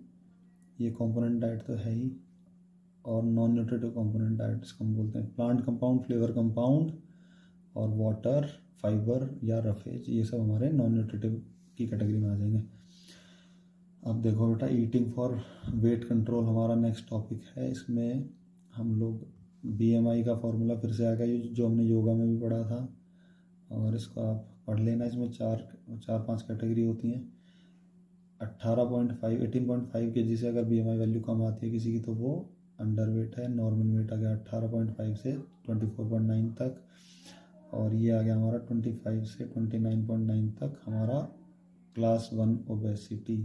ये कंपोनेंट डाइट तो है ही, और नॉन न्यूट्रिटिव कंपोनेंट डाइट इसको हम बोलते हैं। प्लांट कंपाउंड, फ्लेवर कंपाउंड और वाटर, फाइबर या रफेज, ये सब हमारे नॉन न्यूट्रिटिव की कैटेगरी में आ जाएंगे। अब देखो बेटा, ईटिंग फॉर वेट कंट्रोल हमारा नेक्स्ट टॉपिक है। इसमें हम लोग BMI का फॉर्मूला फिर से आ गया, जो हमने योगा में भी पढ़ा था, और इसको आप पढ़ लेना। इसमें चार पांच कैटेगरी होती हैं। 18.5 kg से अगर BMI वैल्यू कम आती है किसी की तो वो अंडर वेट है। नॉर्मल वेट आ गया 18.5 से 24.9 तक, और ये आ गया हमारा 25 से 29.9 तक हमारा क्लास 1 ओबेसिटी,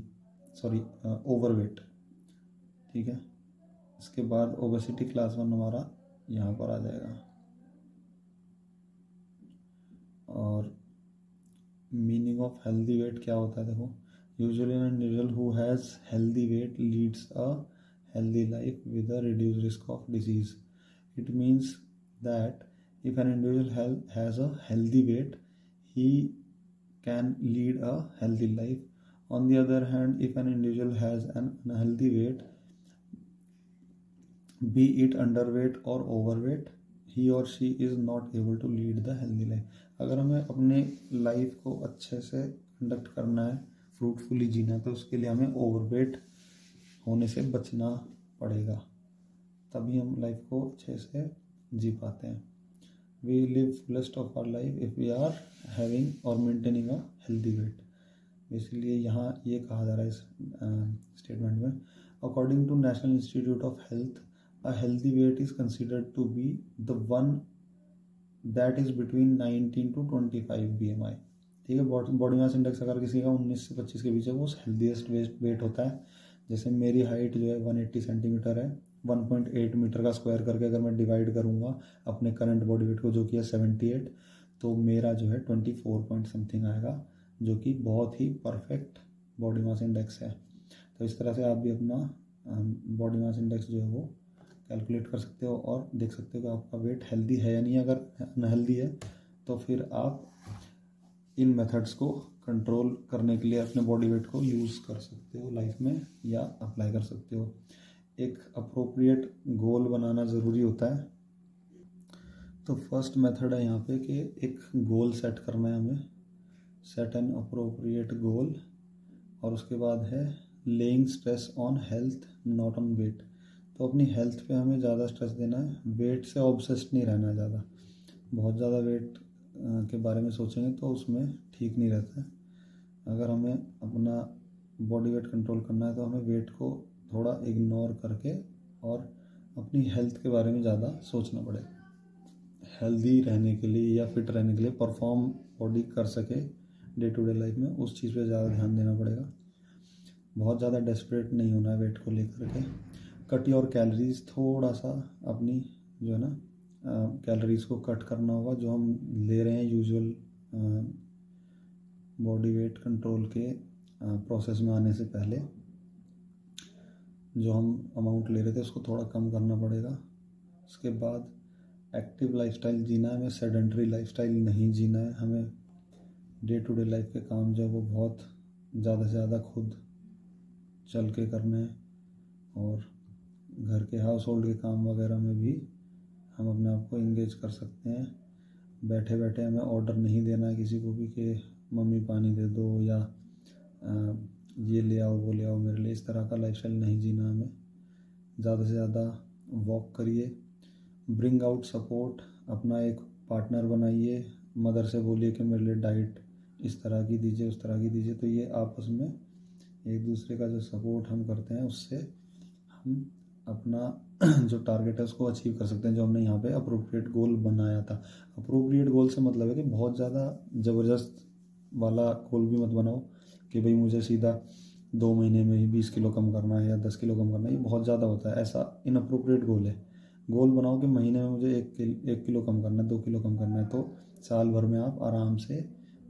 सॉरी ओवरवेट। ठीक है, इसके बाद ओबेसिटी क्लास 1 हमारा यहाँ पर आ जाएगा। और मीनिंग ऑफ हेल्दी वेट क्या होता है, देखो, usually an individual who has healthy weight leads a healthy life with a reduced risk of disease. It means that if an individual has a healthy weight, he can lead a healthy life. On the other hand, if an individual has an unhealthy weight, be it underweight or overweight, he or she is not able to lead the healthy life. अगर हमें अपने life को अच्छे से conduct करना है, fruitfully जीना है, तो उसके लिए हमें ओवरवेट होने से बचना पड़ेगा, तभी हम लाइफ को अच्छे से जी पाते हैं। We live fullest of our life if we are having और मेंटेनिंग अ हेल्दी वेट। इसलिए यहाँ ये कहा जा रहा है इस स्टेटमेंट में, according to National Institute of Health, a healthy weight is considered to be the one that is between 19 to 25 BMI। ठीक है, बॉडी मास इंडेक्स अगर किसी का 19 से 25 के बीच है, वो हेल्दीएस्ट वेट होता है। जैसे मेरी हाइट जो है 180 सेंटीमीटर है, 1.8 मीटर का स्क्वायर करके अगर मैं डिवाइड करूँगा अपने करंट बॉडी वेट को, जो कि है 78, तो मेरा जो है 24 पॉइंट समथिंग आएगा, जो कि बहुत ही परफेक्ट बॉडी मास इंडेक्स है। तो इस तरह से आप भी अपना बॉडी मास इंडेक्स जो है वो कैलकुलेट कर सकते हो और देख सकते हो कि आपका वेट हेल्दी है या नहीं। अगर अनहेल्दी है तो फिर आप इन मेथड्स को कंट्रोल करने के लिए अपने बॉडी वेट को यूज़ कर सकते हो लाइफ में, या अप्लाई कर सकते हो। एक अप्रोप्रिएट गोल बनाना ज़रूरी होता है। तो फर्स्ट मेथड है यहाँ पे कि एक गोल सेट करना है हमें, सेट एन अप्रोप्रिएट गोल। और उसके बाद है laying stress on health not on weight. तो अपनी हेल्थ पे हमें ज़्यादा स्ट्रेस देना है, वेट से ऑब्सेस्ड नहीं रहना है ज़्यादा। बहुत ज़्यादा वेट के बारे में सोचेंगे तो उसमें ठीक नहीं रहता है। अगर हमें अपना बॉडी वेट कंट्रोल करना है तो हमें वेट को थोड़ा इग्नोर करके और अपनी हेल्थ के बारे में ज़्यादा सोचना पड़ेगा। हेल्दी रहने के लिए या फिट रहने के लिए, परफॉर्म बॉडी कर सके डे टू डे लाइफ में, उस चीज़ पे ज़्यादा ध्यान देना पड़ेगा। बहुत ज़्यादा डेस्परेट नहीं होना है वेट को लेकर के। कट योर कैलोरीज, थोड़ा सा अपनी जो है ना कैलोरीज को कट करना होगा, जो हम ले रहे हैं यूजुअल बॉडी वेट कंट्रोल के प्रोसेस में आने से पहले। जो हम अमाउंट ले रहे थे उसको थोड़ा कम करना पड़ेगा। उसके बाद एक्टिव लाइफस्टाइल जीना है हमें, सेडेंटरी लाइफस्टाइल नहीं जीना है हमें। डे टू डे लाइफ के काम जो है वो बहुत ज़्यादा से ज़्यादा खुद चल के करने हैं, और घर के हाउस होल्ड के काम वगैरह में भी हम अपने आप को इंगेज कर सकते हैं। बैठे बैठे हमें ऑर्डर नहीं देना है किसी को भी कि मम्मी पानी दे दो या ये ले आओ वो ले आओ मेरे लिए। इस तरह का लाइफस्टाइल नहीं जीना हमें। ज़्यादा से ज़्यादा वॉक करिए। ब्रिंग आउट सपोर्ट, अपना एक पार्टनर बनाइए। मदर से बोलिए कि मेरे लिए डाइट इस तरह की दीजिए, उस तरह की दीजिए। तो ये आपस में एक दूसरे का जो सपोर्ट हम करते हैं, उससे हम अपना जो टारगेट है उसको अचीव कर सकते हैं, जो हमने यहाँ पे अप्रोप्रिएट गोल बनाया था। अप्रोप्रिएट गोल से मतलब है कि बहुत ज़्यादा ज़बरदस्त वाला गोल भी मत बनाओ कि भाई मुझे सीधा 2 महीने में ही 20 किलो कम करना है या 10 किलो कम करना है, ये बहुत ज़्यादा होता है। ऐसा इनअप्रोप्रिएट गोल है। गोल बनाओ कि महीने में मुझे 1 किलो कम करना है, 2 किलो कम करना है, तो साल भर में आप आराम से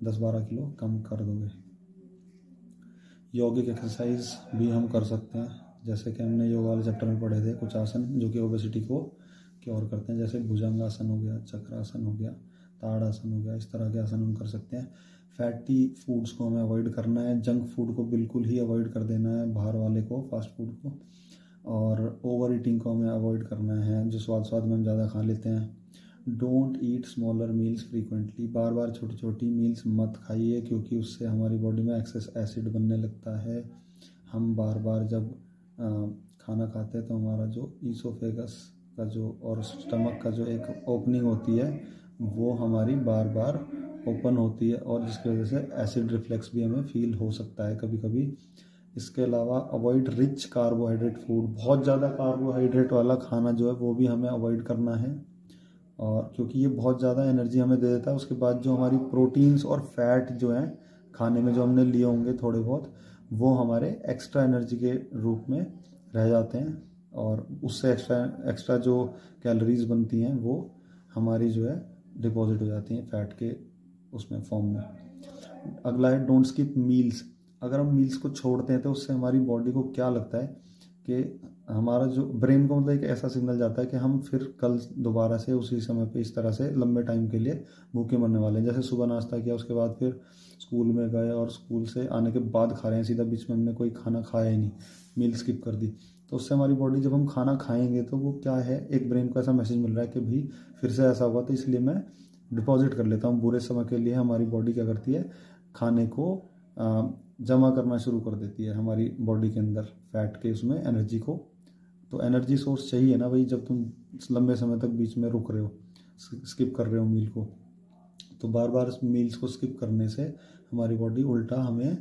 10-12 किलो कम कर दोगे। यौगिक एक्सरसाइज भी हम कर सकते हैं, जैसे कि हमने योगा वाले चैप्टर में पढ़े थे कुछ आसन जो कि ओबेसिटी को क्योर करते हैं, जैसे भुजंगासन हो गया, चक्रासन हो गया, ताड़ासन हो गया। इस तरह के आसन हम कर सकते हैं। फैटी फूड्स को हमें अवॉइड करना है, जंक फूड को बिल्कुल ही अवॉइड कर देना है, बाहर वाले को, फास्ट फूड को, और ओवर ईटिंग को हमें अवॉइड करना है, जो स्वाद में हम ज़्यादा खा लेते हैं। Don't eat smaller meals frequently, बार बार छोटी छोटी मील्स मत खाइए, क्योंकि उससे हमारी बॉडी में एक्सेस एसिड बनने लगता है। हम बार बार जब खाना खाते हैं तो हमारा जो ईसोफेगस का जो और स्टमक का जो एक ओपनिंग होती है वो हमारी बार बार ओपन होती है, और जिसकी वजह से एसिड रिफ्लेक्स भी हमें फील हो सकता है कभी कभी। इसके अलावा अवॉइड रिच कार्बोहाइड्रेट फूड, बहुत ज़्यादा कार्बोहाइड्रेट वाला खाना जो है वो भी हमें अवॉइड करना है, और क्योंकि ये बहुत ज़्यादा एनर्जी हमें दे देता है। उसके बाद जो हमारी प्रोटीन्स और फैट जो हैं खाने में जो हमने लिए होंगे थोड़े बहुत, वो हमारे एक्स्ट्रा एनर्जी के रूप में रह जाते हैं, और उससे एक्स्ट्रा जो कैलोरीज बनती हैं वो हमारी जो है डिपॉजिट हो जाती हैं फैट के उसमें फॉर्म में। अगला है डोंट स्किप मील्स। अगर हम मील्स को छोड़ते हैं तो उससे हमारी बॉडी को क्या लगता है कि हमारा जो ब्रेन को मतलब एक ऐसा सिग्नल जाता है कि हम फिर कल दोबारा से उसी समय पे इस तरह से लंबे टाइम के लिए भूखे मरने वाले हैं। जैसे सुबह नाश्ता किया, उसके बाद फिर स्कूल में गए और स्कूल से आने के बाद खा रहे हैं सीधा, बीच में हमने कोई खाना खाया ही नहीं, मील स्किप कर दी। तो उससे हमारी बॉडी, जब हम खाना खाएंगे तो वो क्या है, एक ब्रेन को ऐसा मैसेज मिल रहा है कि भाई फिर से ऐसा हुआ, तो इसलिए मैं डिपॉजिट कर लेता हूँ। बुरे समय के लिए हमारी बॉडी क्या करती है, खाने को जमा करना शुरू कर देती है हमारी बॉडी के अंदर, फैट के उसमें एनर्जी को। तो एनर्जी सोर्स चाहिए ना भाई, जब तुम लंबे समय तक बीच में रुक रहे हो, स्किप कर रहे हो मील को, तो बार बार मील्स को स्किप करने से हमारी बॉडी उल्टा हमें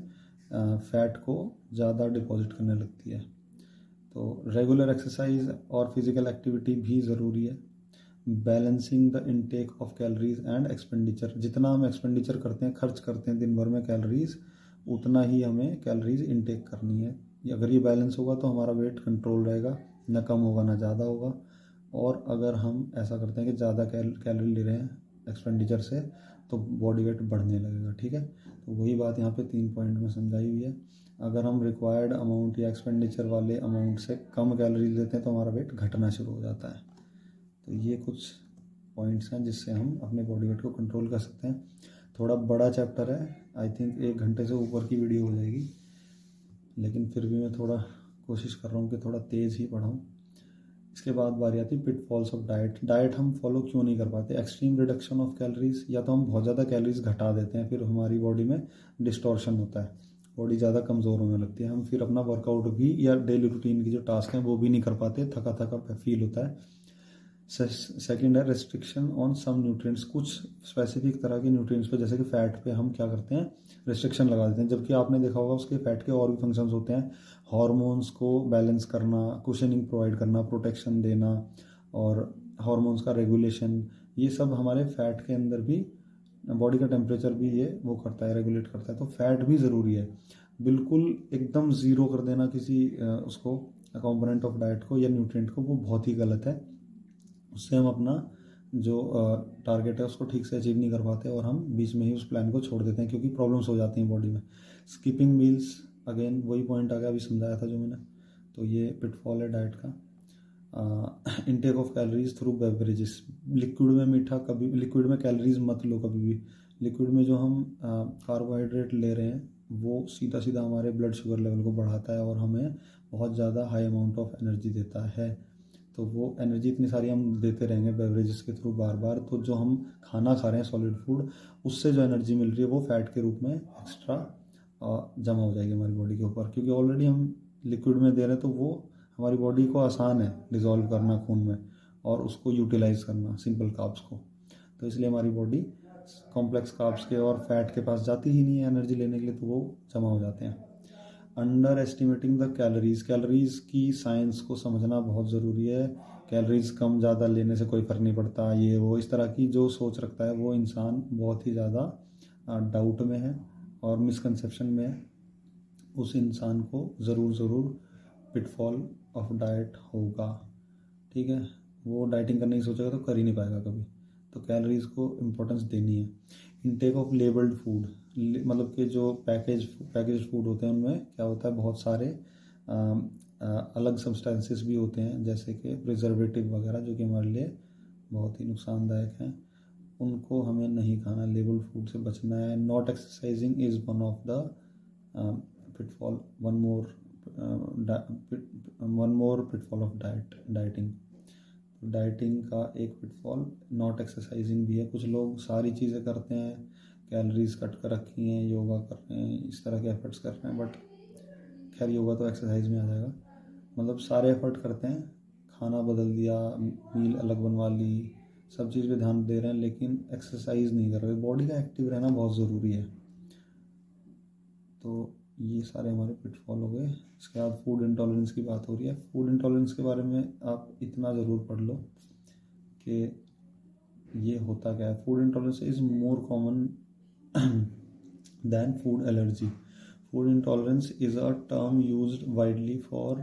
फैट को ज़्यादा डिपॉजिट करने लगती है। तो रेगुलर एक्सरसाइज और फिजिकल एक्टिविटी भी ज़रूरी है। Balancing the intake of calories and expenditure, जितना हम एक्सपेंडिचर करते हैं, खर्च करते हैं दिन भर में कैलोरीज, उतना ही हमें कैलोरीज इनटेक करनी है। अगर ये बैलेंस होगा तो हमारा वेट कंट्रोल रहेगा, ना कम होगा ना ज़्यादा होगा। और अगर हम ऐसा करते हैं कि ज़्यादा कैलोरी ले रहे हैं एक्सपेंडिचर से, तो बॉडी वेट बढ़ने लगेगा। ठीक है, तो वही बात यहाँ पे 3 पॉइंट में समझाई हुई है। अगर हम रिक्वायर्ड अमाउंट या एक्सपेंडिचर वाले अमाउंट से कम कैलोरी लेते हैं तो हमारा वेट घटना शुरू हो जाता है। तो ये कुछ पॉइंट्स हैं जिससे हम अपने बॉडी वेट को कंट्रोल कर सकते हैं। थोड़ा बड़ा चैप्टर है, आई थिंक 1 घंटे से ऊपर की वीडियो हो जाएगी, लेकिन फिर भी मैं थोड़ा कोशिश कर रहा हूँ कि थोड़ा तेज़ ही पढ़ाऊँ। इसके बाद बारी आती है पिटफॉल्स ऑफ डाइट। डाइट हम फॉलो क्यों नहीं कर पाते? एक्सट्रीम रिडक्शन ऑफ कैलोरीज, या तो हम बहुत ज़्यादा कैलोरीज घटा देते हैं, फिर हमारी बॉडी में डिस्टॉर्शन होता है, बॉडी ज़्यादा कमज़ोर होने लगती है, हम फिर अपना वर्कआउट भी या डेली रूटीन की जो टास्क हैं वो भी नहीं कर पाते, थका थका फील होता है। सेकेंड है रेस्ट्रिक्शन ऑन सम न्यूट्रिएंट्स, कुछ स्पेसिफिक तरह के न्यूट्रिएंट्स पे, जैसे कि फैट पे हम क्या करते हैं, रेस्ट्रिक्शन लगा देते हैं, जबकि आपने देखा होगा उसके फैट के और भी फंक्शंस होते हैं। हार्मोन्स को बैलेंस करना, कुशनिंग प्रोवाइड करना, प्रोटेक्शन देना, और हार्मोन्स का रेगुलेशन, ये सब हमारे फैट के अंदर भी, बॉडी का टेम्परेचर भी ये वो करता है, रेगुलेट करता है। तो फैट भी ज़रूरी है। बिल्कुल एकदम ज़ीरो कर देना किसी उसको कंपोनेंट ऑफ डाइट को या न्यूट्रिएंट को, वो बहुत ही गलत है। उससे हम अपना जो टारगेट है उसको ठीक से अचीव नहीं कर पाते, और हम बीच में ही उस प्लान को छोड़ देते हैं, क्योंकि प्रॉब्लम्स हो जाती हैं बॉडी में। स्किपिंग मील्स, अगेन वही पॉइंट आ गया, अभी समझाया था जो मैंने, तो ये पिटफॉल है डाइट का। Intake of calories through beverages, liquid में मीठा कभी, लिक्विड में कैलोरीज मत लो कभी भी। लिक्विड में जो हम कार्बोहाइड्रेट ले रहे हैं वो सीधा सीधा हमारे ब्लड शुगर लेवल को बढ़ाता है, और हमें बहुत ज़्यादा हाई अमाउंट ऑफ एनर्जी देता है। तो वो एनर्जी इतनी सारी हम देते रहेंगे बेवरेजेस के थ्रू बार बार, तो जो हम खाना खा रहे हैं सॉलिड फूड, उससे जो एनर्जी मिल रही है वो फैट के रूप में एक्स्ट्रा जमा हो जाएगी हमारी बॉडी के ऊपर, क्योंकि ऑलरेडी हम लिक्विड में दे रहे हैं, तो वो हमारी बॉडी को आसान है डिज़ोल्व करना खून में, और उसको यूटिलाइज करना सिंपल कार्ब्स को। तो इसलिए हमारी बॉडी कॉम्प्लेक्स कार्ब्स के और फैट के पास जाती ही नहीं है एनर्जी लेने के लिए, तो वो जमा हो जाते हैं। Under estimating the calories, calories की साइंस को समझना बहुत ज़रूरी है। कैलोरीज कम ज़्यादा लेने से कोई फ़र्क नहीं पड़ता, ये वो इस तरह की जो सोच रखता है वो इंसान बहुत ही ज़्यादा डाउट में है और मिसकंसेप्शन में है। उस इंसान को ज़रूर पिटफॉल ऑफ डाइट होगा। ठीक है, वो डाइटिंग करने की सोचेगा तो कर ही नहीं पाएगा कभी। तो कैलोरीज को इम्पोर्टेंस देनी है। इनटेक ऑफ लेबल्ड फूड, मतलब कि जो पैकेज फूड होते हैं उनमें क्या होता है, बहुत सारे अलग सब्सटेंसेस भी होते हैं, जैसे कि प्रिजर्वेटिव वगैरह, जो कि हमारे लिए बहुत ही नुकसानदायक हैं। उनको हमें नहीं खाना, लेबल्ड फूड से बचना है। Not exercising is one of the pitfall, one more pitfall of dieting. Dieting का एक पिटफॉल नॉट एक्सरसाइजिंग भी है। कुछ लोग सारी चीज़ें करते हैं, कैलोरीज कट कर रखी हैं, योगा कर रहे हैं, इस तरह के एफर्ट्स कर रहे हैं, बट खैर योगा तो एक्सरसाइज में आ जाएगा। मतलब सारे एफर्ट करते हैं, खाना बदल दिया, मील अलग बनवा ली, सब चीज़ पे ध्यान दे रहे हैं, लेकिन एक्सरसाइज नहीं कर रहे। बॉडी का एक्टिव रहना बहुत ज़रूरी है। तो ये सारे हमारे पिटफॉल हो गए। इसके बाद फूड इंटॉलरेंस की बात हो रही है। फूड इंटॉलरेंस के बारे में आप इतना ज़रूर पढ़ लो कि ये होता क्या है। Food intolerance is more common than food allergy. Food intolerance is a term used widely for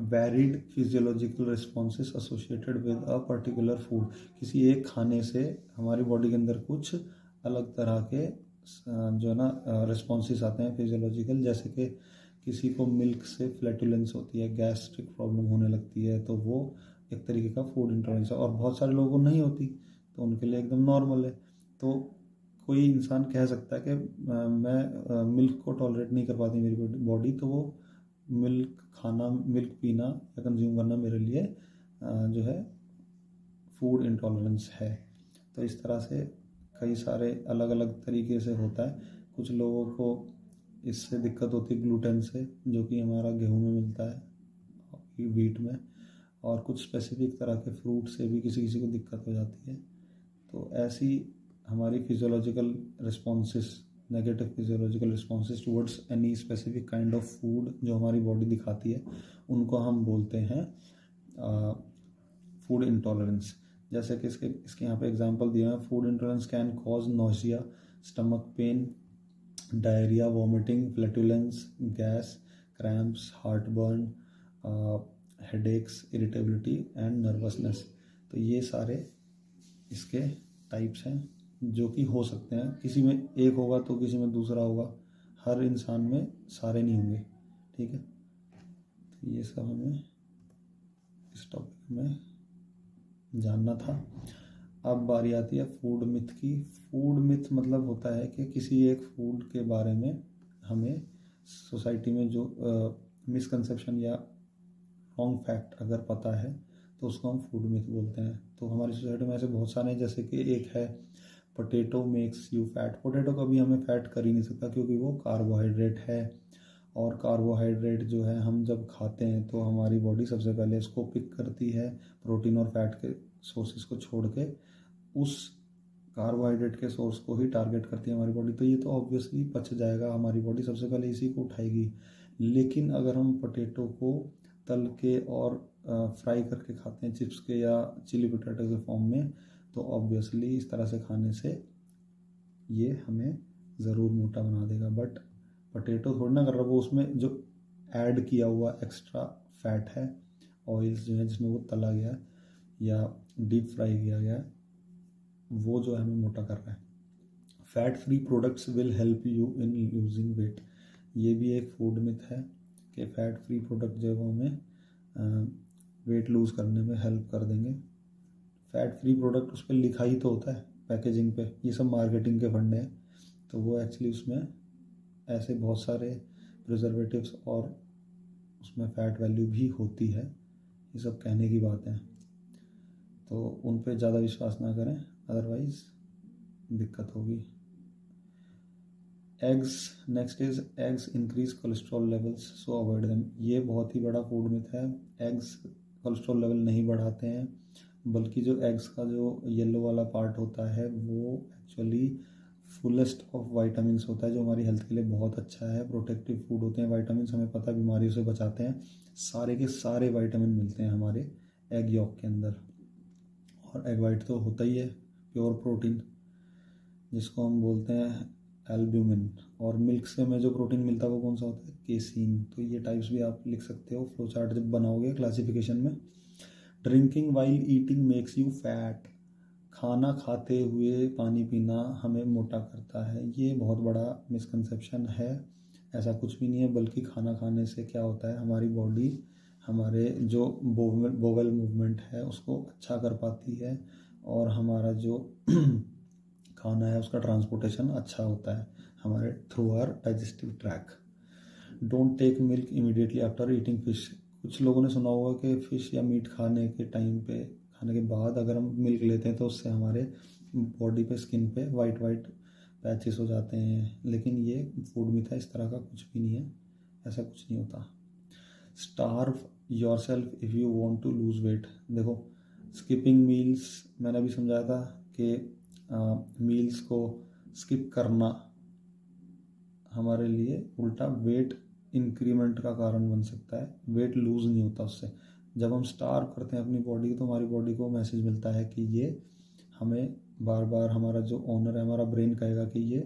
varied physiological responses associated with a particular food. किसी एक खाने से हमारी बॉडी के अंदर कुछ अलग तरह के जो है ना रिस्पॉन्सेस आते हैं फिजियोलॉजिकल। जैसे कि किसी को मिल्क से फ्लैटुलेंस होती है, गैस्ट्रिक प्रॉब्लम होने लगती है, तो वो एक तरीके का फूड इंटॉलरेंस है। और बहुत सारे लोगों को नहीं होती, तो उनके लिए एकदम नॉर्मल है। तो कोई इंसान कह सकता है कि मैं मिल्क को टॉलरेट नहीं कर पाती मेरी बॉडी, तो वो मिल्क पीना या कंज्यूम करना मेरे लिए जो है फूड इंटॉलरेंस है। तो इस तरह से कई सारे अलग अलग तरीके से होता है। कुछ लोगों को इससे दिक्कत होती है ग्लूटेन से, जो कि हमारा गेहूं में मिलता है, व्हीट में, और कुछ स्पेसिफिक तरह के फ्रूट से भी किसी किसी को दिक्कत हो जाती है। तो ऐसी हमारी physiological responses, negative physiological responses towards any specific kind of food जो हमारी बॉडी दिखाती है, उनको हम बोलते हैं फूड इंटॉलरेंस। जैसे कि इसके यहाँ पे एग्जांपल दिया है। Food intolerance can cause nausea, stomach pain, diarrhoea, vomiting, flatulence, gas, cramps, heartburn, headaches, irritability and nervousness. तो ये सारे इसके टाइप्स हैं जो कि हो सकते हैं। किसी में एक होगा तो किसी में दूसरा होगा, हर इंसान में सारे नहीं होंगे। ठीक है, तो ये सब हमें इस टॉपिक में जानना था। अब बारी आती है फूड मिथ की। फूड मिथ मतलब होता है कि किसी एक फूड के बारे में हमें सोसाइटी में जो मिसकंसेप्शन या रॉन्ग फैक्ट अगर पता है तो उसको हम फूड मिथ बोलते हैं। तो हमारी सोसाइटी में ऐसे बहुत सारे हैं, जैसे कि एक है potato makes you fat. Potato कभी हमें फैट कर ही नहीं सकता, क्योंकि वो कार्बोहाइड्रेट है, और कार्बोहाइड्रेट जो है हम जब खाते हैं तो हमारी बॉडी सबसे पहले उसको पिक करती है, प्रोटीन और फैट के सोर्सेज को छोड़ के उस कार्बोहाइड्रेट के सोर्स को ही टारगेट करती है हमारी बॉडी। तो ये तो ऑब्वियसली पच जाएगा, हमारी बॉडी सबसे पहले इसी को उठाएगी। लेकिन अगर हम पोटैटो को तल के और फ्राई करके खाते हैं चिप्स के या चिली पोटैटो के फॉर्म में, तो ऑब्वियसली इस तरह से खाने से ये हमें ज़रूर मोटा बना देगा। बट पोटैटो थोड़ा ना कर रहा, वो उसमें जो ऐड किया हुआ एक्स्ट्रा फैट है, ऑयल्स जो है जिसमें वो तला गया है या डीप फ्राई किया गया है, वो जो है हमें मोटा कर रहा है। Fat free products will help you in losing weight. ये भी एक फूड मिथ है कि फैट फ्री प्रोडक्ट जो है वो हमें वेट लूज़ करने में हेल्प कर देंगे। फैट फ्री प्रोडक्ट उस पर लिखा ही तो होता है पैकेजिंग पे, ये सब मार्केटिंग के फंडे हैं। तो वो एक्चुअली उसमें ऐसे बहुत सारे प्रिजर्वेटिव्स और उसमें फ़ैट वैल्यू भी होती है, ये सब कहने की बात है। तो उन पे ज़्यादा विश्वास ना करें, अदरवाइज़ दिक्कत होगी। Eggs, next is eggs increase cholesterol levels so avoid them. ये बहुत ही बड़ा फूड मिथ है। एग्स कोलेस्ट्रॉल लेवल नहीं बढ़ाते हैं, बल्कि जो एग्स का जो येलो वाला पार्ट होता है वो एक्चुअली फुलेस्ट ऑफ वाइटामिन्स होता है, जो हमारी हेल्थ के लिए बहुत अच्छा है। प्रोटेक्टिव फूड होते हैं, वाइटामिन्स हमें पता है बीमारियों से बचाते हैं। सारे के सारे वाइटामिन मिलते हैं हमारे एग यॉक के अंदर। और एग वाइट तो होता ही है प्योर प्रोटीन, जिसको हम बोलते हैं एल्ब्यूमिन। और मिल्क से हमें जो प्रोटीन मिलता है वो कौन सा होता है, केसीन। तो ये टाइप्स भी आप लिख सकते हो फ्लो चार्ट जब बनाओगे क्लासिफिकेशन में। Drinking while eating makes you fat, खाना खाते हुए पानी पीना हमें मोटा करता है। ये बहुत बड़ा मिसकंसेप्शन है, ऐसा कुछ भी नहीं है। बल्कि खाना खाने से क्या होता है, हमारी बॉडी हमारे जो बोवल मूवमेंट है उसको अच्छा कर पाती है, और हमारा जो खाना है उसका ट्रांसपोर्टेशन अच्छा होता है हमारे through our digestive tract. Don't take milk immediately after eating fish. कुछ लोगों ने सुना होगा कि फ़िश या मीट खाने के टाइम पे, खाने के बाद अगर हम मिल्क लेते हैं तो उससे हमारे बॉडी पे, स्किन पे वाइट वाइट पैचेस हो जाते हैं। लेकिन ये फूड मिथ है, इस तरह का कुछ भी नहीं है, ऐसा कुछ नहीं होता। Starve yourself if you want to lose weight. देखो, स्किपिंग मील्स मैंने अभी समझाया था कि मील्स को स्किप करना हमारे लिए उल्टा वेट इंक्रीमेंट का कारण बन सकता है, वेट लूज़ नहीं होता उससे। जब हम स्टार्व करते हैं अपनी बॉडी तो हमारी बॉडी को मैसेज मिलता है कि ये हमें बार बार, हमारा जो ओनर है हमारा ब्रेन कहेगा कि ये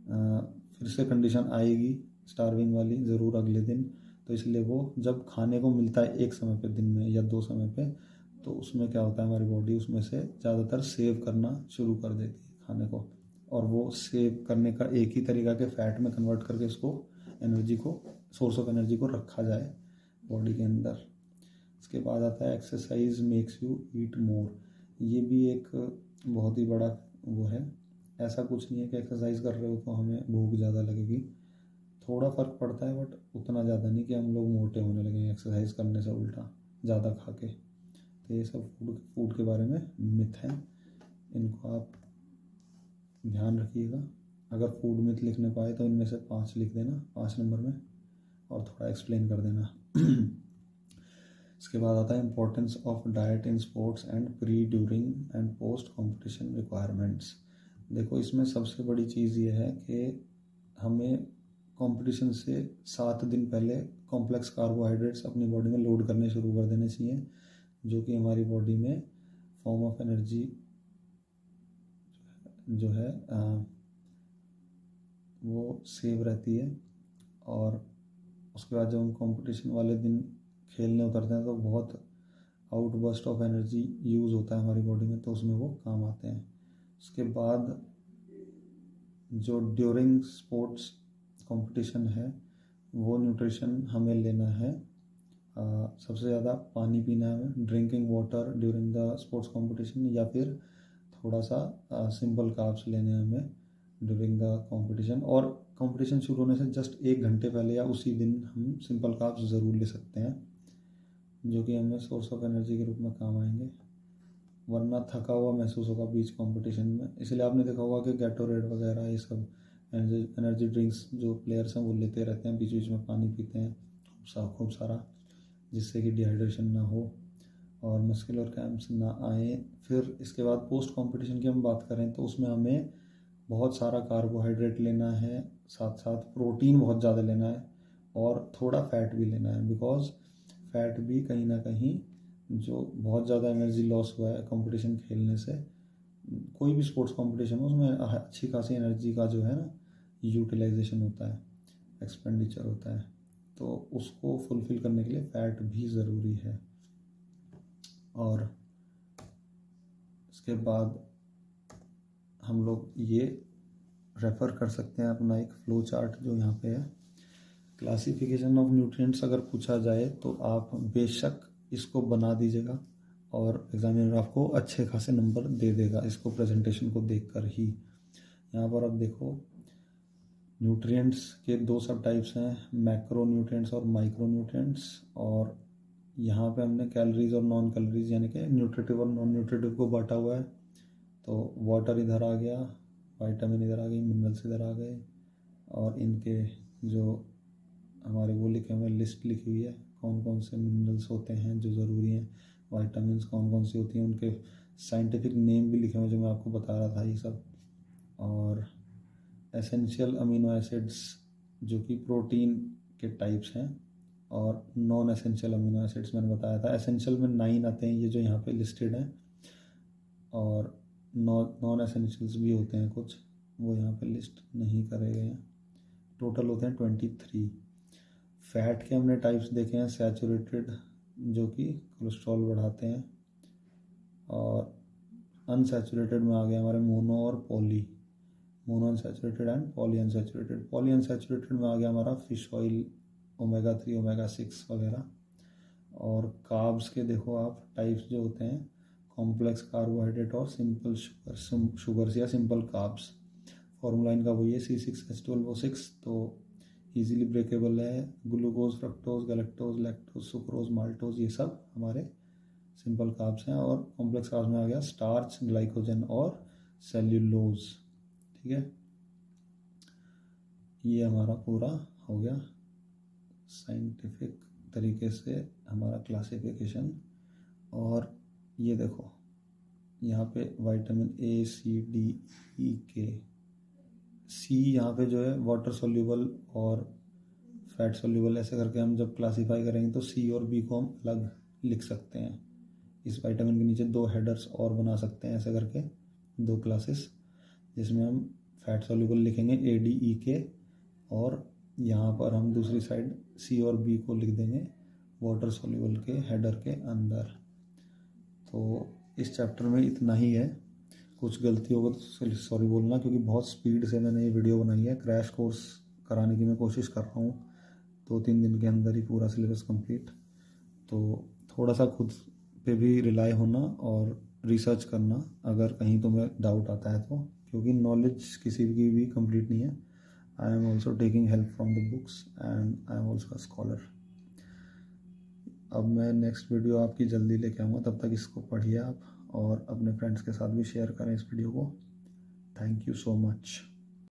फिर से कंडीशन आएगी स्टार्विंग वाली ज़रूर अगले दिन। तो इसलिए वो जब खाने को मिलता है एक समय पे दिन में या 2 समय पे, तो उसमें क्या होता है, हमारी बॉडी उसमें से ज़्यादातर सेव करना शुरू कर देती है खाने को। और वो सेव करने का एक ही तरीका के फैट में कन्वर्ट करके उसको एनर्जी को, सोर्स ऑफ एनर्जी को रखा जाए बॉडी के अंदर। इसके बाद आता है एक्सरसाइज मेक्स यू ईट मोर। ये भी एक बहुत ही बड़ा वो है। ऐसा कुछ नहीं है कि एक्सरसाइज कर रहे हो तो हमें भूख ज़्यादा लगेगी, थोड़ा फ़र्क पड़ता है बट उतना ज़्यादा नहीं कि हम लोग मोटे होने लगेंगे एक्सरसाइज करने से उल्टा ज़्यादा खा के। तो ये सब फूड के बारे में मिथ है, इनको आप ध्यान रखिएगा। अगर फूड मिथ लिखने पाए तो इनमें से 5 लिख देना 5 नंबर में, और थोड़ा एक्सप्लेन कर देना। इसके बाद आता है importance of diet in sports and pre, during and post competition requirements. देखो, इसमें सबसे बड़ी चीज़ ये है कि हमें कंपटीशन से 7 दिन पहले कॉम्प्लेक्स कार्बोहाइड्रेट्स अपनी बॉडी में लोड करने शुरू कर देने चाहिए, जो कि हमारी बॉडी में फॉर्म ऑफ एनर्जी जो है वो सेव रहती है। और उसके बाद जब हम कंपटीशन वाले दिन खेलने उतरते हैं तो बहुत आउटबर्स्ट ऑफ एनर्जी यूज़ होता है हमारी बॉडी में, तो उसमें वो काम आते हैं। उसके बाद जो ड्यूरिंग स्पोर्ट्स कंपटीशन है वो न्यूट्रिशन हमें लेना है। सबसे ज़्यादा पानी पीना है हमें, drinking water during the sports competition, या फिर थोड़ा सा सिंपल कार्ब्स लेने हैं हमें ड्यूरिंग द कंपटीशन। और कंपटीशन शुरू होने से जस्ट 1 घंटे पहले या उसी दिन हम सिंपल कार्ब्स ज़रूर ले सकते हैं, जो कि हमें सोर्स ऑफ एनर्जी के रूप में काम आएंगे, वरना थका हुआ महसूस होगा बीच कंपटीशन में। इसलिए आपने देखा होगा कि गैटोरेड वगैरह ये सब एनर्जी ड्रिंक्स जो प्लेयर्स हैं वो लेते रहते हैं, बीच बीच में पानी पीते हैं खूब सारा, जिससे कि डिहाइड्रेशन ना हो और मस्कुलर क्रैम्प्स ना आए। फिर इसके बाद पोस्ट कंपटीशन की हम बात करें तो उसमें हमें बहुत सारा कार्बोहाइड्रेट लेना है, साथ साथ प्रोटीन बहुत ज़्यादा लेना है, और थोड़ा फैट भी लेना है। बिकॉज फैट भी कहीं ना कहीं, जो बहुत ज़्यादा एनर्जी लॉस हुआ है कंपटीशन खेलने से, कोई भी स्पोर्ट्स कंपटीशन हो उसमें अच्छी खासी एनर्जी का जो है ना यूटिलाइजेशन होता है, एक्सपेंडिचर होता है, तो उसको फुलफ़िल करने के लिए फ़ैट भी ज़रूरी है। और इसके बाद हम लोग ये रेफ़र कर सकते हैं अपना एक फ्लो चार्ट जो यहाँ पे है। क्लासिफिकेशन ऑफ न्यूट्रिएंट्स अगर पूछा जाए तो आप बेशक इसको बना दीजिएगा और एग्जामिनर आपको अच्छे खासे नंबर दे देगा इसको प्रेजेंटेशन को देखकर ही। यहाँ पर आप देखो, न्यूट्रिएंट्स के 2 सब टाइप्स हैं, मैक्रो न्यूट्रिएंट्स और माइक्रो न्यूट्रिएंट्स। और यहाँ पे हमने कैलोरीज और नॉन कैलोरीज यानी कि न्यूट्रिटिव और नॉन न्यूट्रिटिव को बांटा हुआ है। तो वाटर इधर आ गया, विटामिन इधर आ गई, मिनरल्स इधर आ गए, और इनके जो हमारे वो लिखे हुए लिस्ट लिखी हुई है कौन कौन से मिनरल्स होते हैं जो ज़रूरी हैं, विटामिन्स कौन कौन सी होती हैं, उनके साइंटिफिक नेम भी लिखे हुए जो मैं आपको बता रहा था ये सब। और एसेंशियल अमीनो एसिड्स जो कि प्रोटीन के टाइप्स हैं, और नॉन एसेंशियल अमीनो एसिड्स मैंने बताया था। एसेंशियल में 9 आते हैं ये जो यहाँ पे लिस्टेड हैं, और नॉन एसेंशियल्स भी होते हैं कुछ, वो यहाँ पे लिस्ट नहीं करे गए हैं। टोटल होते हैं 23। फैट के हमने टाइप्स देखे हैं, सैचुरेटेड जो कि कोलेस्ट्रॉल बढ़ाते हैं, और अनसैचुरेटेड में आ गया हमारे मोनो और poly, mono unsaturated and poly unsaturated. Poly unsaturated में आ गया हमारा फिश ऑयल, ओमेगा 3 ओमेगा 6 वगैरह। और कार्ब्स के देखो आप टाइप्स जो होते हैं, कॉम्प्लेक्स कार्बोहाइड्रेट और सिंपल शुगर्स या सिंपल कार्ब्स। फॉर्मूला इनका वही है C6H12O6। तो इजीली ब्रेकेबल है। Glucose, fructose, galactose, lactose, sucrose, maltose, ये सब हमारे सिंपल कार्ब्स हैं। और कॉम्प्लेक्स कार्ब्स में आ गया स्टार्च, ग्लाइकोजन और सेल्यूलोज। ठीक है, ये हमारा पूरा हो गया साइंटिफिक तरीके से हमारा क्लासिफिकेशन। और ये देखो यहाँ पे vitamin A, C, D, E, K। सी यहाँ पे जो है वाटर सोल्यूबल और फैट सोल्यूबल, ऐसे करके हम जब क्लासीफाई करेंगे तो सी और बी को हम अलग लिख सकते हैं। इस विटामिन के नीचे 2 हेडर्स और बना सकते हैं, ऐसे करके 2 क्लासेस, जिसमें हम फैट सोल्यूबल लिखेंगे ADEK, और यहाँ पर हम दूसरी साइड सी और बी को लिख देंगे वाटर सोल्यूबल के हेडर के अंदर। तो इस चैप्टर में इतना ही है। कुछ गलती होगा तो सॉरी बोलना, क्योंकि बहुत स्पीड से मैंने ये वीडियो बनाई है। क्रैश कोर्स कराने की मैं कोशिश कर रहा हूँ, 2-3 दिन के अंदर ही पूरा सिलेबस कंप्लीट। तो थोड़ा सा खुद पे भी रिलाई होना और रिसर्च करना अगर कहीं तुम्हें डाउट आता है तो, क्योंकि नॉलेज किसी की भी कंप्लीट नहीं है। I am also taking help from the books and I am also a scholar. अब मैं नेक्स्ट वीडियो आपकी जल्दी लेके आऊँगा, तब तक इसको पढ़िए आप और अपने फ्रेंड्स के साथ भी शेयर करें इस वीडियो को। Thank you so much.